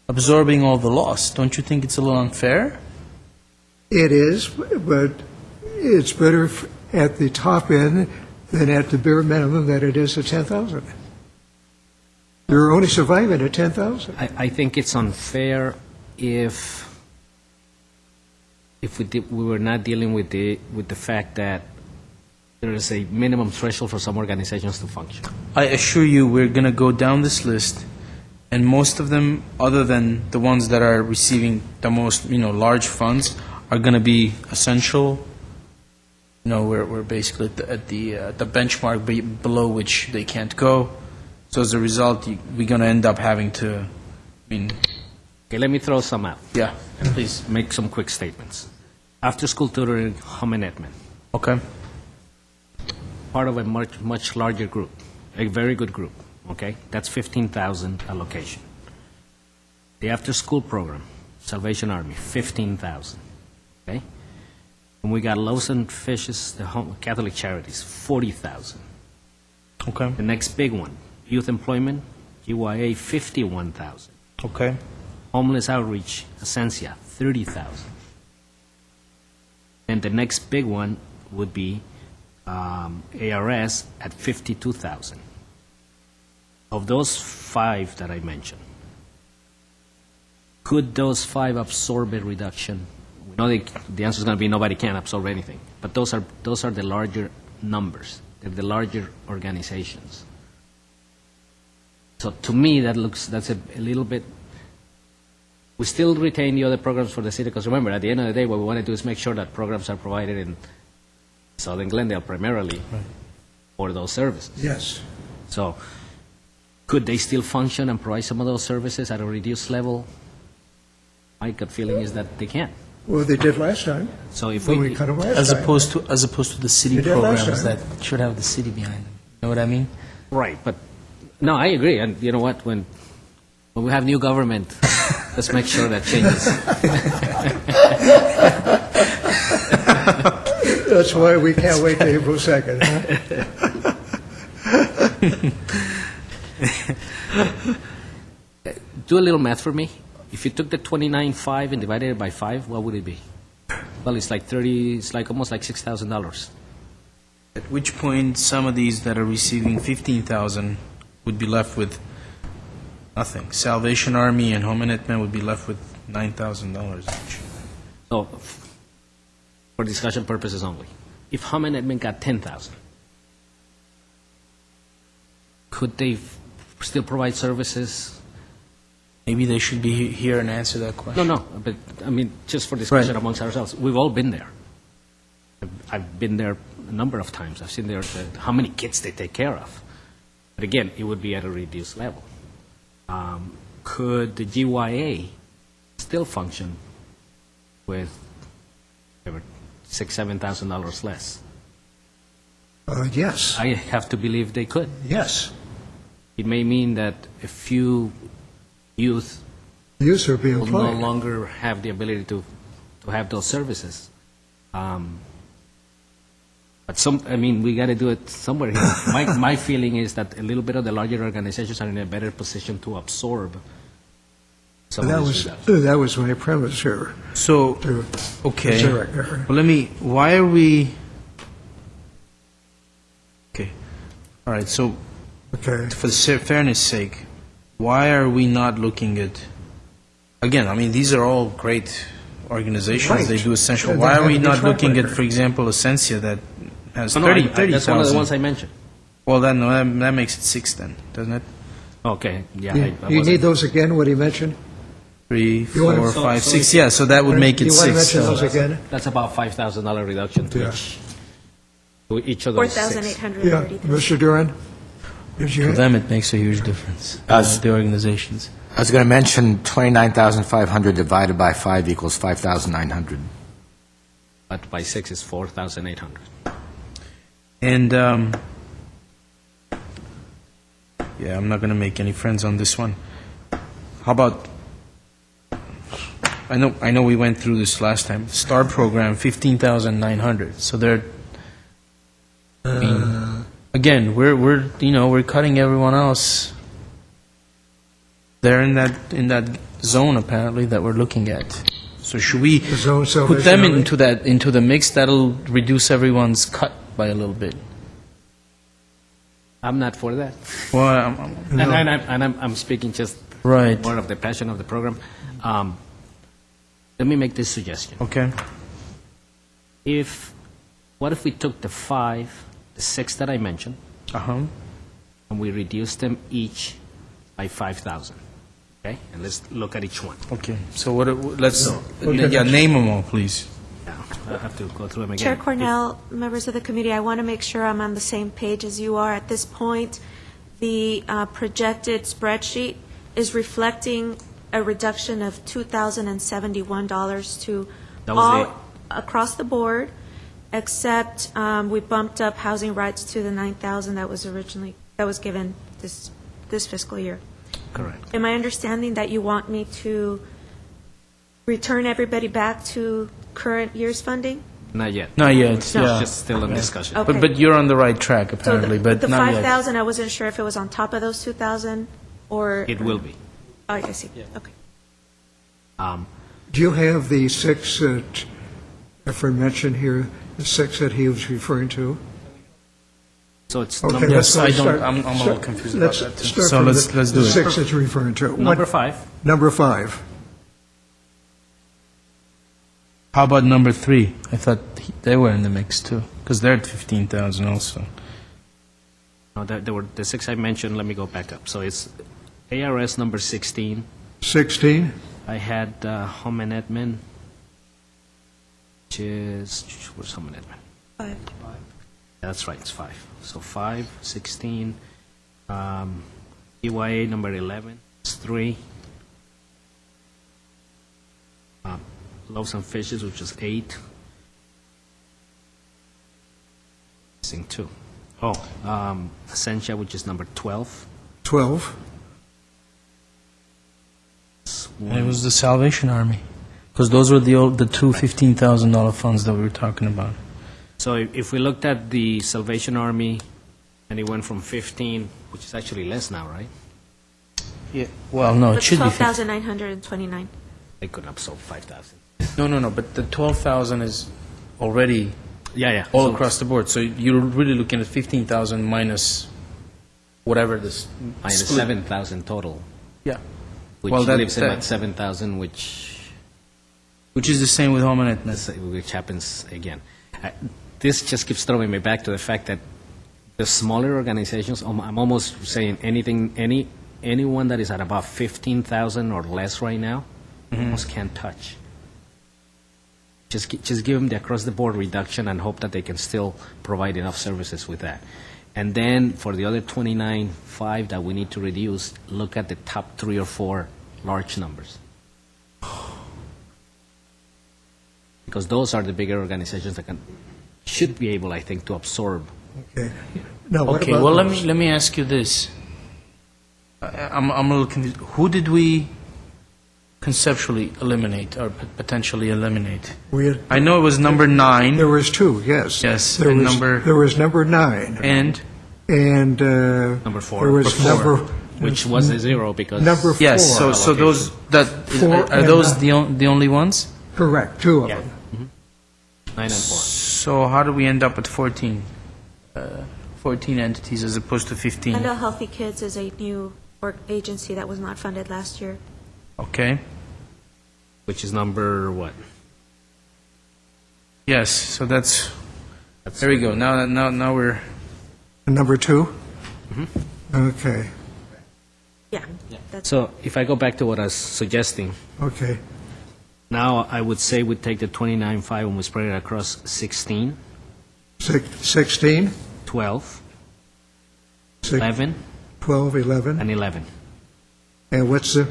absorbing all the loss. Don't you think it's a little unfair? It is, but it's better at the top end then at the bare minimum that it is at 10,000. You're only surviving at 10,000. I think it's unfair if we were not dealing with the fact that there is a minimum threshold for some organizations to function. I assure you, we're going to go down this list, and most of them, other than the ones that are receiving the most, large funds, are going to be essential. We're basically at the benchmark below which they can't go. So as a result, we're going to end up having to, Okay, let me throw some out. Yeah, please. Make some quick statements. After school tutoring, home and admin. Okay. Part of a much larger group, a very good group, okay? That's 15,000 allocation. The after-school program, Salvation Army, 15,000, okay? And we got Loaves and Fishes, the Catholic Charities, 40,000. Okay. The next big one, youth employment, GYA, 51,000. Okay. Homeless outreach, Ascensia, 30,000. And the next big one would be ARS at 52,000. Of those 5 that I mentioned, could those 5 absorb a reduction? We know the answer is going to be nobody can absorb anything, but those are the larger numbers. They're the larger organizations. So to me, that's a little bit. We still retain the other programs for the city, because remember, at the end of the day, what we want to do is make sure that programs are provided in Southern Glendale primarily for those services. Yes. So could they still function and provide some of those services at a reduced level? My gut feeling is that they can. Well, they did last time. So if When we we cut them last As time. opposed to the city They did last programs time. that should have the city behind them. You know what I mean? Right, but no, I agree. And you know what? When we have new government, let's make sure that changes. That's why we can't wait till April 2nd, huh? Do a little math for me. If you took the 29.5 and divided it by 5, what would it be? Well, it's like almost like $6,000. At which point, some of these that are receiving 15,000 would be left with nothing. Salvation Army and Home and Edmen would be left with $9,000 each. So, for discussion purposes only, if Home and Edmond got 10,000, could they still provide services? Maybe they should be here and answer that question. No, but I mean, just for discussion Right. amongst ourselves, we've all been there. I've been there a number of times. I've seen how many kids they take care of. But again, it would be at a reduced level. Could the GYA still function with $6,000-7,000 less? Yes. I have to believe they could. Yes. It may mean that a few youth Youth are being will no employed. longer have the ability to have those services. But we got to do it somewhere here. My feeling is that a little bit of the larger organizations are in a better position to absorb some of these reductions. That was my premise here. So, okay. Director. Well, why are we, okay. All right, so Okay. for the fairness sake, why are we not looking at, again, these are all great organizations. Right. They do essential. And Why they are we have a not track looking at, record. for example, Ascensia that has No, 30,000? that's one of the ones I mentioned. Well, that makes it 6 then, doesn't it? Okay, yeah. You I you wasn't- need those again, what he mentioned? 3, You wanna- 4, So- 5, 6. Yeah, so that would make it You want to 6. mention so- those again? That's about $5,000 reduction to Yeah. each of those six. 4,833. Yeah, Mr. Duran? Did For you? them, it makes a huge difference. The organizations. I was going to mention 29,500 divided by 5 equals 5,900. But by 6 is 4,800. And, yeah, I'm not going to make any friends on this one. How about, I know we went through this last time. STAR program, 15,900. So they're, again, we're cutting everyone else. They're in that zone apparently that we're looking at. So should we The zone put them Salvation Army? into the mix? That'll reduce everyone's cut by a little bit. I'm not for that. Well, I'm speaking just Right. more of the passion of the program. Let me make this suggestion. okay. What if we took the 6 that I mentioned, Uh-huh. and we reduced them each by 5,000? Okay? And let's look at each one. Okay. So let's, Okay. name them all, please. I have to go through them again. Chair Cornell, members of the committee, I want to make sure I'm on the same page as you are. At this point, the projected spreadsheet is reflecting a reduction of $2,071 to That was all across the board, except we bumped up housing rights to the $9,000 that was given this fiscal year. Correct. Am I understanding that you want me to return everybody back to current year's funding? Not yet. Not yet, It's yeah. just still in discussion. Okay. But you're on the right track, apparently, So but the not yet. 5,000, I wasn't sure if it was on top of those 2,000 or... It will be. Oh, I see. Okay. Do you have the 6 that Efren mentioned here, the 6 that he was referring to? So it's Okay, number, Yes, let's I don't, start- I'm a little confused about that, too. Start So from let's do the it. 6 that you're referring to. number What- 5. Number 5. How about number 3? I thought they were in the mix, too, because they're at 15,000 also. No, there were the 6 I mentioned. Let me go back up. So it's ARS number 16. 16? I had home and admin, which is, where's home and admin? 5. That's right, it's 5. So 5, 16, EYA number 11, it's 3. Loaves and Fishes, which is 8. Missing 2. Oh, Essentia, which is number 12. 12? And it was the Salvation Army, because those were the two $15,000 funds that we were talking about. So if we looked at the Salvation Army, and it went from 15, which is actually less now, right? Yeah. Well, no, it It's should be 12,929. They could absorb 5,000. No, but the 12,000 is already Yeah. all So- across the board. So you're really looking at 15,000 minus whatever this Minus split. 7,000 total, Yeah, which Well, that- leaves him that- at 7,000, which which is the same with home and Etna. which happens again. This just keeps throwing me back to the fact that the smaller organizations, I'm almost saying anyone that is at about 15,000 or less right now, almost can't touch. Just give them the across-the-board reduction and hope that they can still provide enough services with that. And then for the other 29.5 that we need to reduce, look at the top 3 or 4 large numbers. Because those are the bigger organizations that should be able, I think, to absorb. Okay. Now, what Okay, about well, those? let me ask you this. I'm a little confused. Who did we conceptually eliminate or potentially eliminate? We had- I know it was number 9. There was 2, yes. Yes, There and was- number- There was number 9. And And Number 4. there was number... Which was a 0 because... Number 4. yes, so those Four are and those nine. the only ones? Correct, 2 of Yeah. them. 9 and 4. So how do we end up at 14? 14 entities as opposed to 15? I know Healthy Kids is a new agency that was not funded last year. Okay. Which is number what? Yes, so that's there we go. Now we're Number 2? Mm-hmm. Okay, Yeah. That's So if I go back to what I was suggesting, okay. now I would say we take the 29.5 and we spread it across 16, 16, 12, six- 11, 12, 11. and 11. And what's the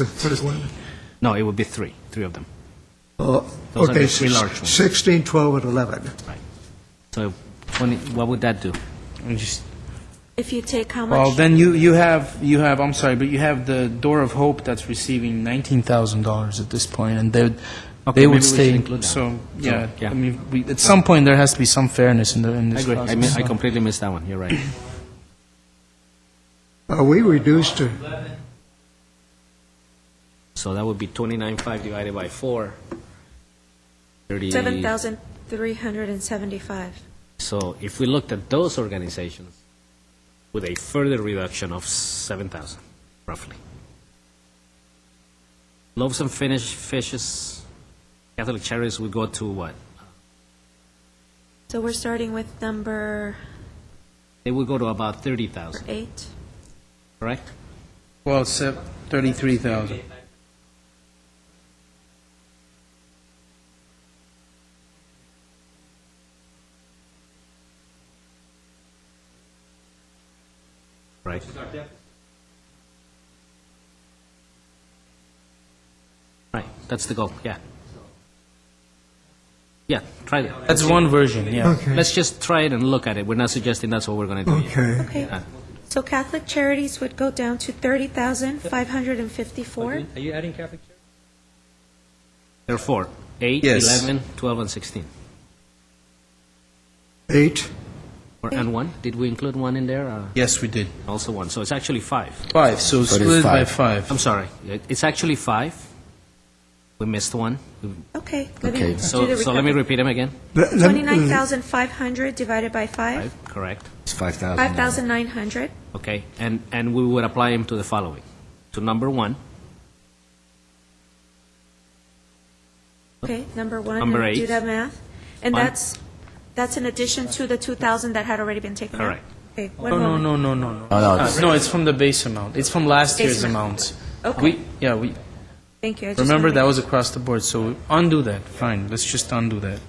third one? No, it would be 3 of them. Oh, Those are okay, the 3 large ones. 16, 12, and 11. So 20, what would that do? just If you take how much? well. Then you have I'm sorry, but you have the Door of Hope that's receiving $19,000 at this point, and they maybe we would should stay. include that. So yeah, yeah. I mean, at some point there has to be some fairness in I this agree. process. I completely missed that one. You're right. We reduced to, So that would be 29.5 divided by 4. 30. 7,375. So if we looked at those organizations, with a further reduction of 7,000, roughly. Loaves and fishes, Catholic Charities would go to what? So we're starting with number They would go to about 30,000, 8. correct? Well, 33,000. Right. Right, that's the goal, yeah. Yeah, try it. That's one version, yeah. Okay. Let's just try it and look at it. We're not suggesting that's what we're going to do. yet. Okay. Okay. Uh, So Catholic Charities would go down to 30,554. Are you adding Catholic Church? There are 4, 8, Yes. 11, 12, and 16. 8, And 1? Did we include 1 in there? Yes, we did. Also 1. So it's actually 5. 5, so So it is split by 5. 5. I'm sorry. It's actually 5. We missed 1. Okay, let Okay. me So do the let me recovery. repeat them again. 29,500 divided by 5, 5, correct. It's 5,000. 5,900. Okay, and we would apply them to the following. To number 1, Okay, number 1. Number let me do 8. that math. And One. that's in addition to the 2,000 that had already been taken out? Correct. Okay, one No, moment. no, no, no, no, no. No, no, it's- No, it's from the base amount. It's from last Base year's amount. amounts. Okay, We thank you. I just remember wanna that make- was across the board, so undo that. Fine, let's just undo that.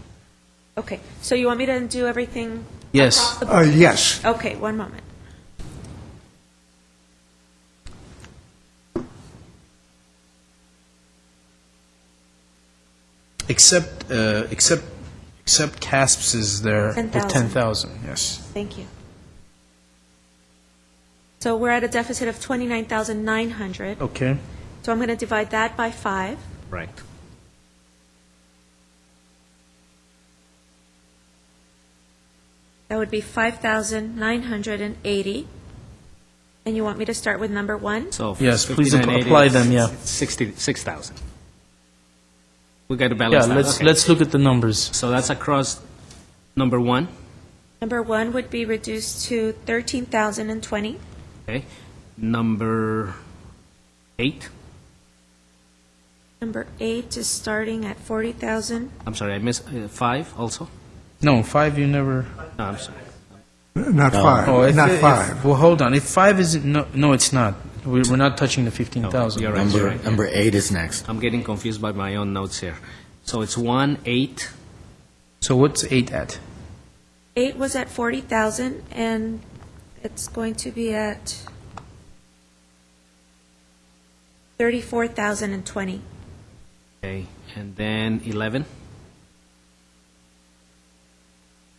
Okay, so you want me to undo everything? Yes. across the board? yes. Okay, one moment. Except CASPS is there with 10,000. 10,000, yes. Thank you. So we're at a deficit of 29,900. Okay. So I'm going to divide that by 5. right. That would be 5,980. And you want me to start with number 1? So Yes, please 5980 apply is them, yeah. 66,000. We got to Yeah, balance that. Okay. let's look at the numbers. So that's across number 1, Number 1 would be reduced to 13,020. okay? Number 8, Number 8 is starting at 40,000. I'm sorry, I missed 5 also? No, 5 you never. No, I'm sorry. Not No. 5, not 5. Well, hold on. If 5 isn't, no, it's not. We're not touching the 15,000. You're right, you're right. Number 8 is next. I'm getting confused by my own notes here. So it's 1, 8, So what's 8 at? 8 was at 40,000, and it's going to be at 34,020. okay, and then 11,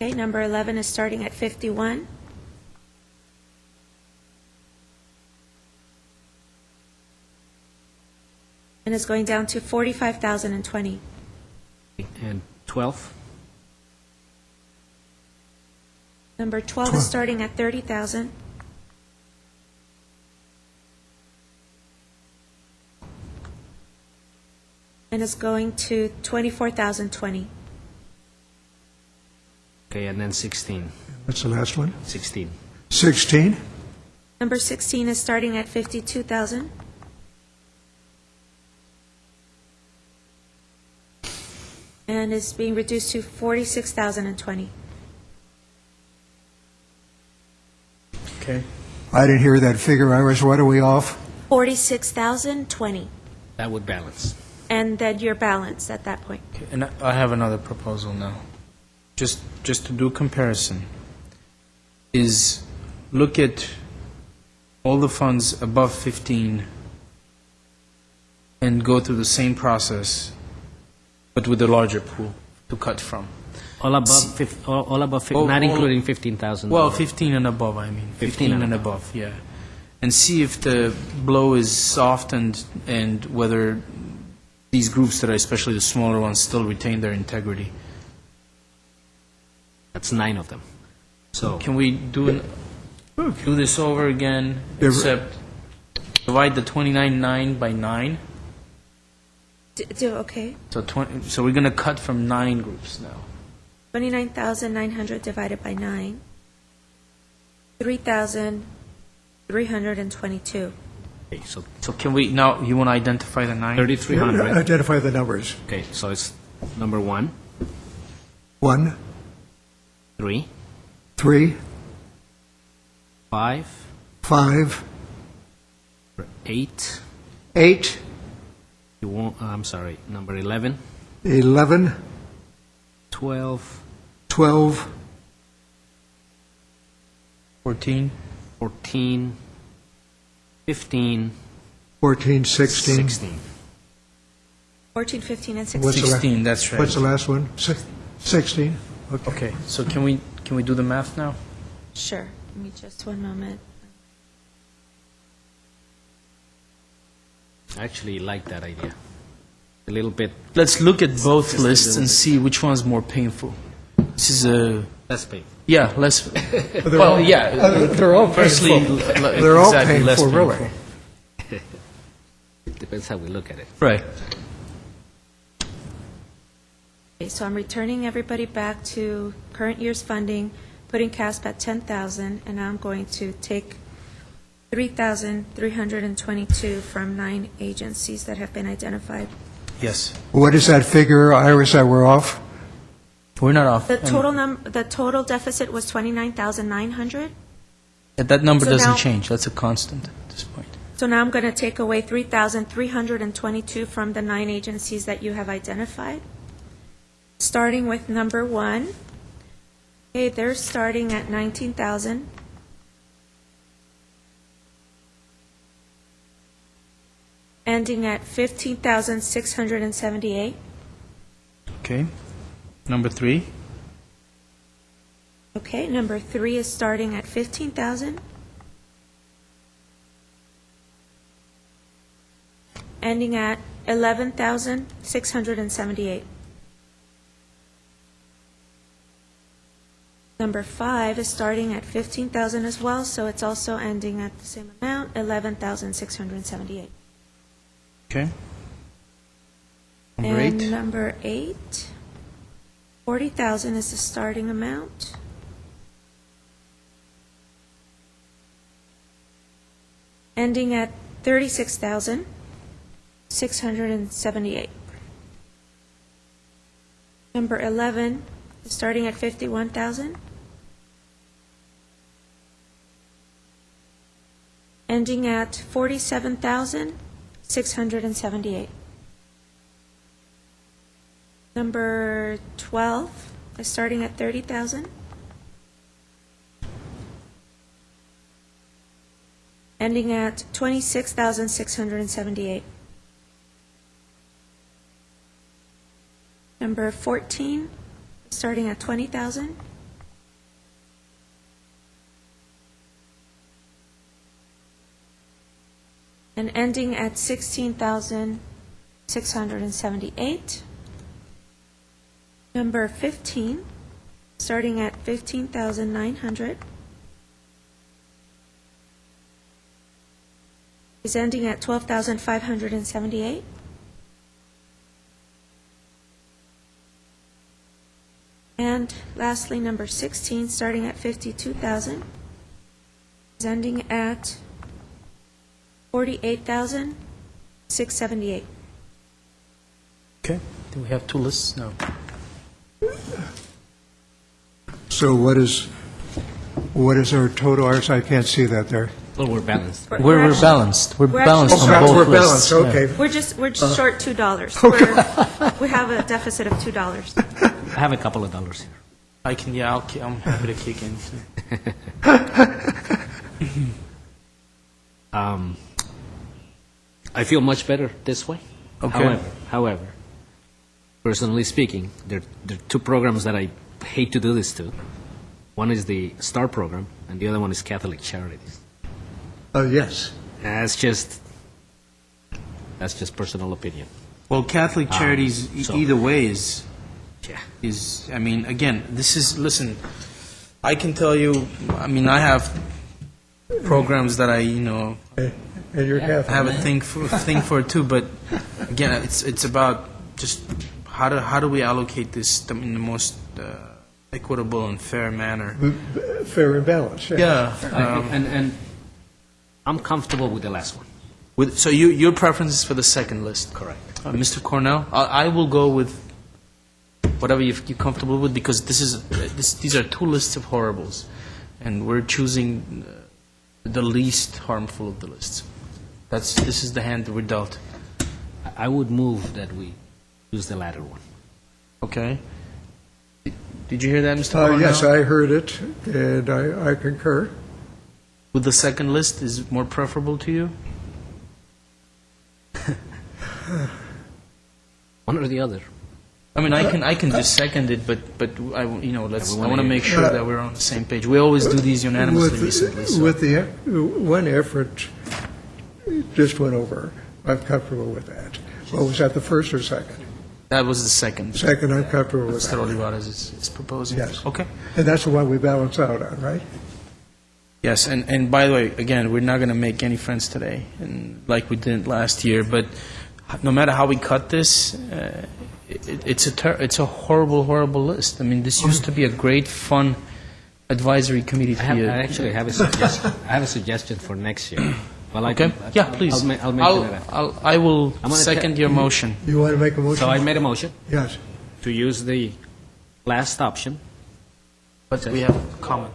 Okay, number 11 is starting at 51. And is going down to 45,020. and 12, Number 12 is starting at 30,000. And is going to 24,020. okay, and then 16, What's the last one? 16, 16? Number 16 is starting at 52,000. And is being reduced to 46,020. Okay. I didn't hear that figure, Iris. What are we off? 46,020. that would balance. And then you're balanced at that point. Okay, and I have another proposal now. Just to do comparison, is look at all the funds above 15 and go through the same process, but with a larger pool to cut from. All above, all above, not including 15,000. Well, 15 and above, I mean. 15 and and above, yeah. And see if the blow is softened and whether these groups that are, especially the smaller ones, still retain their integrity. That's 9 of them. So Can we do this over again, Yeah, except divide the 29.9 by 9? Okay. So we're going to cut from 9 groups now. 29,900 divided by 9. 3,000 322. Okay, so So can we, now, you want to identify the nine? 3,300. Identify the numbers. Okay, so it's number 1, 1, 3, 3, 5, 5, 8, 8, I'm sorry, number 11, 11, 12, 12, 14? 14, 15, 14, 16. 16. 14, 15, and 16. What's the la- 16, that's right. What's the last one? 16? Okay, so can we do the math now? Sure. Give me just one moment. I actually like that idea. A little bit Let's look at both Just a lists little and bit. see which one's more painful. This is a, less paid. yeah, less, They're well, all- yeah. they're all Firstly, painful. l- They're all exactly, less painful, really. painful. Depends how we look at it. Right. Okay, so I'm returning everybody back to current year's funding, putting CASP at 10,000, and now I'm going to take 3,322 from 9 agencies that have been identified. Yes. What is that figure, Iris, that we're off? We're not off. The total deficit was 29,900. That number So doesn't now- change. That's a constant at this point. So now I'm going to take away 3,322 from the 9 agencies that you have identified. Starting with number 1, okay, they're starting at 19,000. Ending at 15,678. Okay. Number 3. Okay, number 3 is starting at 15,000. Ending at 11,678. Number 5 is starting at 15,000 as well, so it's also ending at the same amount, 11,678. Okay. Number And 8. number 8, 40,000 is the starting amount. Ending at 36,678. Number 11 is starting at 51,000. Ending at 47,678. Number 12 is starting at 30,000. Ending at 26,678. Number 14 is starting at 20,000. And ending at 16,678. Number 15, starting at 15,900, is ending at 12,578. And lastly, number 16, starting at 52,000, is ending at 48,678. Okay. Do we have 2 lists? No. So what is our total, Iris? I can't see that there. Well, we're balanced. We're balanced. We're We're balanced actually- on Oh, both we're lists. balanced, Yeah. okay. We're just short $2. We have a deficit of $2. I have a couple of dollars here. I can, yeah, I'm happy to kick in. I feel much better this way. Okay. However, personally speaking, there are 2 programs that I hate to do this to. One is the STAR program, and the other one is Catholic Charities. Yes. That's just personal opinion. Well, Catholic Charities, so- either way is, Yeah. I mean, again, this is, listen, I can tell you, I mean, I have programs that I, And you're Catholic. have a thing for it too, but again, it's about just how do we allocate this in the most equitable and fair manner. Fair and balanced, yeah. Yeah. And I'm comfortable with the last one. So your preference is for the second list? Correct. Mr. Cornell, I will go with whatever you're comfortable with, because these are two lists of horribles, and we're choosing the least harmful of the lists. This is the hand that we're dealt. I would move that we use the latter one. Okay. Did you hear that, Mr. Cornell? Yes, I heard it, and I concur. With the second list is more preferable to you? One or the other. I mean, I can just second it, but I want to make sure that we're on the same page. We always do these unanimously recently. So. With the one effort just went over, I'm comfortable with that. Well, was that the first or second? That was the second. Second, I'm comfortable with Mr. that. Olivares is proposing. Yes. Okay. And that's the one we balance out on, right? Yes, and by the way, again, we're not going to make any friends today, and like we did last year. But no matter how we cut this, it's a horrible list. I mean, this used to be a great, fun advisory committee. I actually have a suggestion. I have a suggestion for next year. Well, Okay. Yeah, please. I'll make it. I will second your motion. You want to make a motion? So I made a motion Yes. to use the last option. But we have a comment.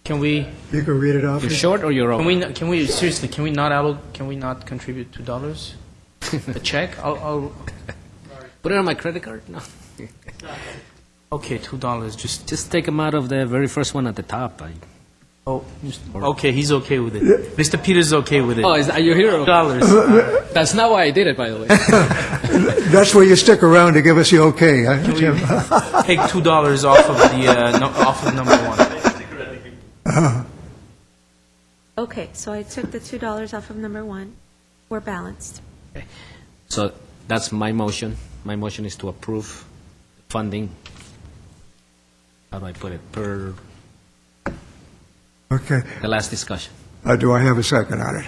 Can we? You can read it off. You're short or you're over? Can we seriously? Can we not contribute $2? A check? I'll Put it on my credit card? No. Okay, $2. Just take them out of the very first one at the top. Okay, he's okay with it. Mr. Peters is okay with it. Oh, are you here? $2. That's not why I did it, by the way. That's where you stick around to give us the okay, huh, Can we Jim? take $2 off of the off of number one? Okay, so I took the $2 off of number one. We're balanced. So that's my motion. My motion is to approve funding. How do I put it? Per Okay. the last discussion. Do I have a second on it?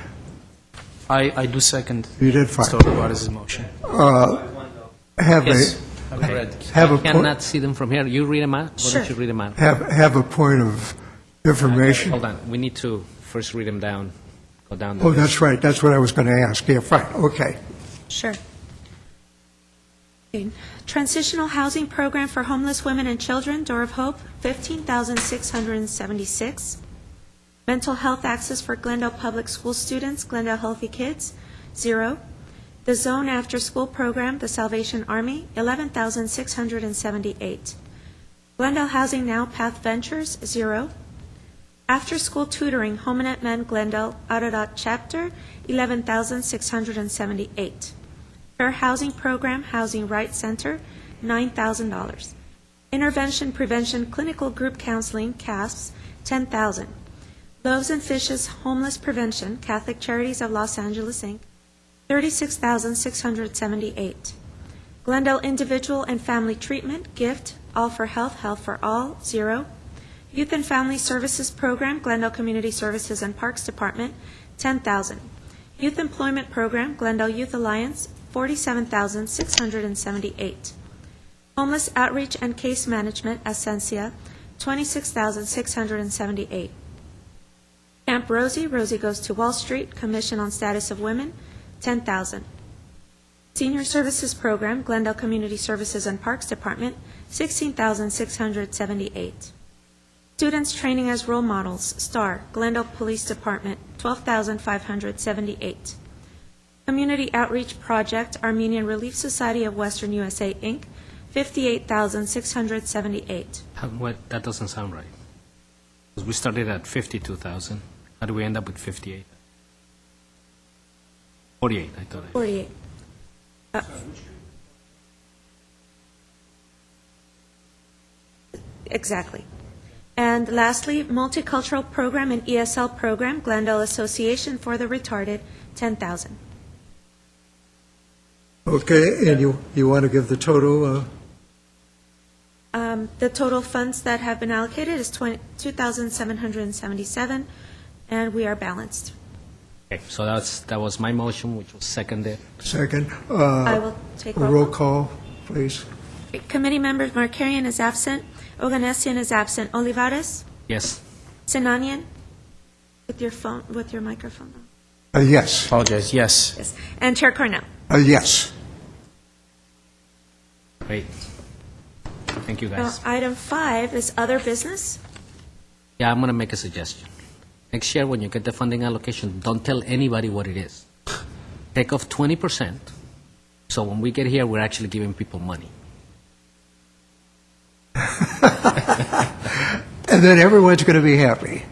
I do second. You did fine. Mr. Olivares' motion. Have Yes, a, I've read. have a I point, cannot see them from here. You read them out? Why Sure. don't you read them out? have a point of information. Hold on. We need to first read them down. Go down the Oh, list. that's right. That's what I was going to ask. Yeah, fine. Okay. Sure. Okay. Transitional Housing Program for Homeless Women and Children, Door of Hope, $15,676. Mental Health Access for Glendale Public School Students, Glendale Healthy Kids, 0. The Zone After School Program, the Salvation Army, $11,678. Glendale Housing Now Path Ventures, 0. After School Tutoring, Homenet Men Glendale Ararat Chapter, $11,678. Fair Housing Program, Housing Rights Center, $9,000. Intervention Prevention Clinical Group Counseling, CASPS, $10,000. Loaves and Fishes Homeless Prevention, Catholic Charities of Los Angeles, Inc., $36,678. Glendale Individual and Family Treatment, Gift, All for Health, Health for All, 0. Youth and Family Services Program, Glendale Community Services and Parks Department, $10,000. Youth Employment Program, Glendale Youth Alliance, $47,678. Homeless Outreach and Case Management, Ascensia, $26,678. Camp Rosie, Rosie Goes to Wall Street, Commission on Status of Women, $10,000. Senior Services Program, Glendale Community Services and Parks Department, $16,678. Students Training as Role Models, STAR, Glendale Police Department, $12,578. Community Outreach Project, Armenian Relief Society of Western USA, Inc., $58,678. That doesn't sound right. 'Cause we started at 52,000. How do we end up with 58? 48, I thought. 48. Exactly. And lastly, Multicultural Program and ESL Program, Glendale Association for the Retarded, $10,000. Okay, and you want to give the total? The total funds that have been allocated is $2,777, and we are balanced. Okay, so that was my motion, which was seconded. Second. I will take Roll call, please. Committee members, Markarian is absent, Oganessian is absent, Olivares, Yes. Sinanian, with your phone, with your microphone on. Yes. Apologize, yes. Yes. And Chair Cornell. Yes. Great. Thank you, guys. Item 5 is other business. Yeah, I'm going to make a suggestion. Next year, when you get the funding allocation, don't tell anybody what it is. Take off 20%, so when we get here, we're actually giving people money. And then everyone's going to be happy.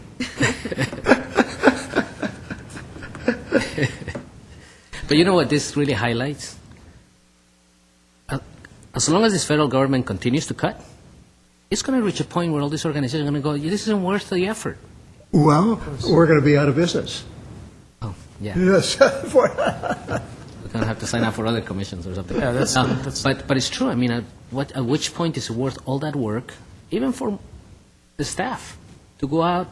But you know what this really highlights? As long as this federal government continues to cut, it's going to reach a point where all these organizations are going to go, this isn't worth the effort. Well, we're going to be out of business. Oh, yeah. Yes. We're going to have to sign up for other commissions or something. Yeah, that's- But it's true. I mean, at which point is it worth all that work, even for the staff, to go out,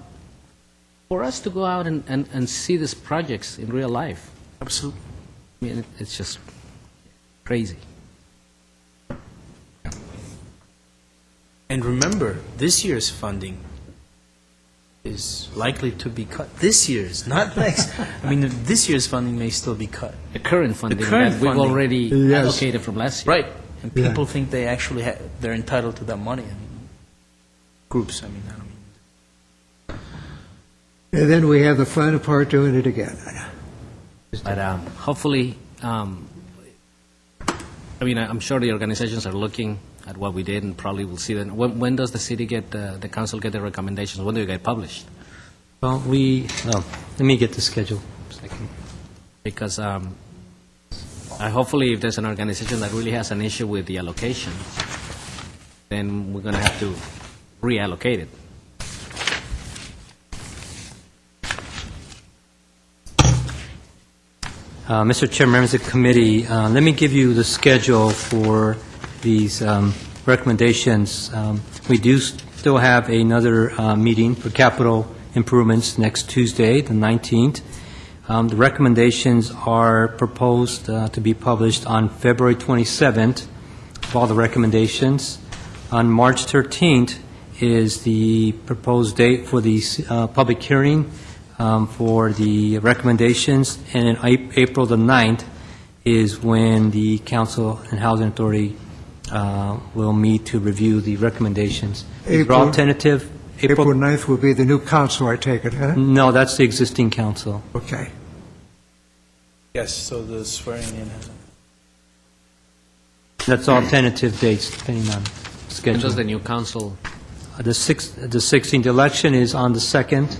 for us to go out and see these projects in real life? Absolutely. I mean, it's just crazy. And remember, this year's funding is likely to be cut. This year's, not next. I mean, this year's funding may still be cut. The current funding current that we've funding. already Yes. allocated from last year. Right. And people think they actually they're entitled to that money. I mean, groups, I mean, I don't mean. And then we have the fun part doing it again. But hopefully, I mean, I'm sure the organizations are looking at what we did and probably will see that. When does the city get, the council get the recommendations? When do they get published? Well, let me get the schedule. Second. Because hopefully if there's an organization that really has an issue with the allocation, then we're going to have to reallocate it. Mr. Chair, members of the committee, let me give you the schedule for these recommendations. We do still have another meeting for capital improvements next Tuesday, the 19th. The recommendations are proposed to be published on February 27th, of all the recommendations. On March 13th is the proposed date for the public hearing for the recommendations, and in April the 9th is when the Council and Housing Authority will meet to review the recommendations. These are all tentative. April 9th will be the new council, I take it, huh? No, that's the existing council. Okay. Yes, so the swearing in has. That's all tentative dates, depending on When schedule. does the new council? The 16th election is on the 2nd.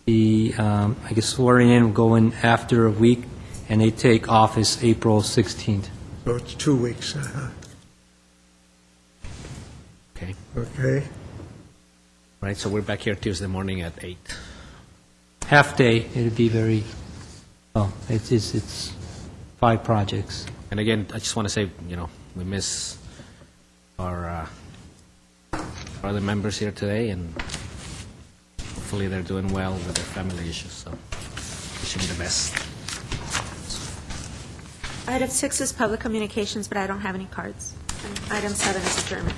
The, I guess swearing in will go in after a week, and they take office April 16th. So it's 2 weeks. Okay. Okay. Right, so we're back here Tuesday morning at 8. Half day, it'd be very, it's 5 projects. And again, I just want to say, we miss our other members here today, and hopefully they're doing well with their family issues, so wishing you the best. Item 6 is public communications, but I don't have any cards. And item 7 is adjournment.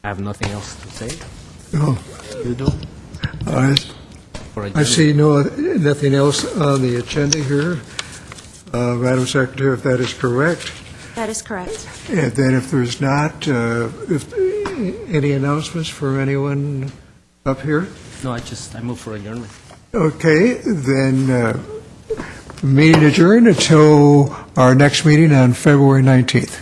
I have nothing else to say. No. You do? For I adjournment. see nothing else on the agenda here. Madam Secretary, if that is correct. That is correct. And then if there's not, any announcements from anyone up here? No, I move for adjournment. Okay, then meeting adjourned until our next meeting on February 19th.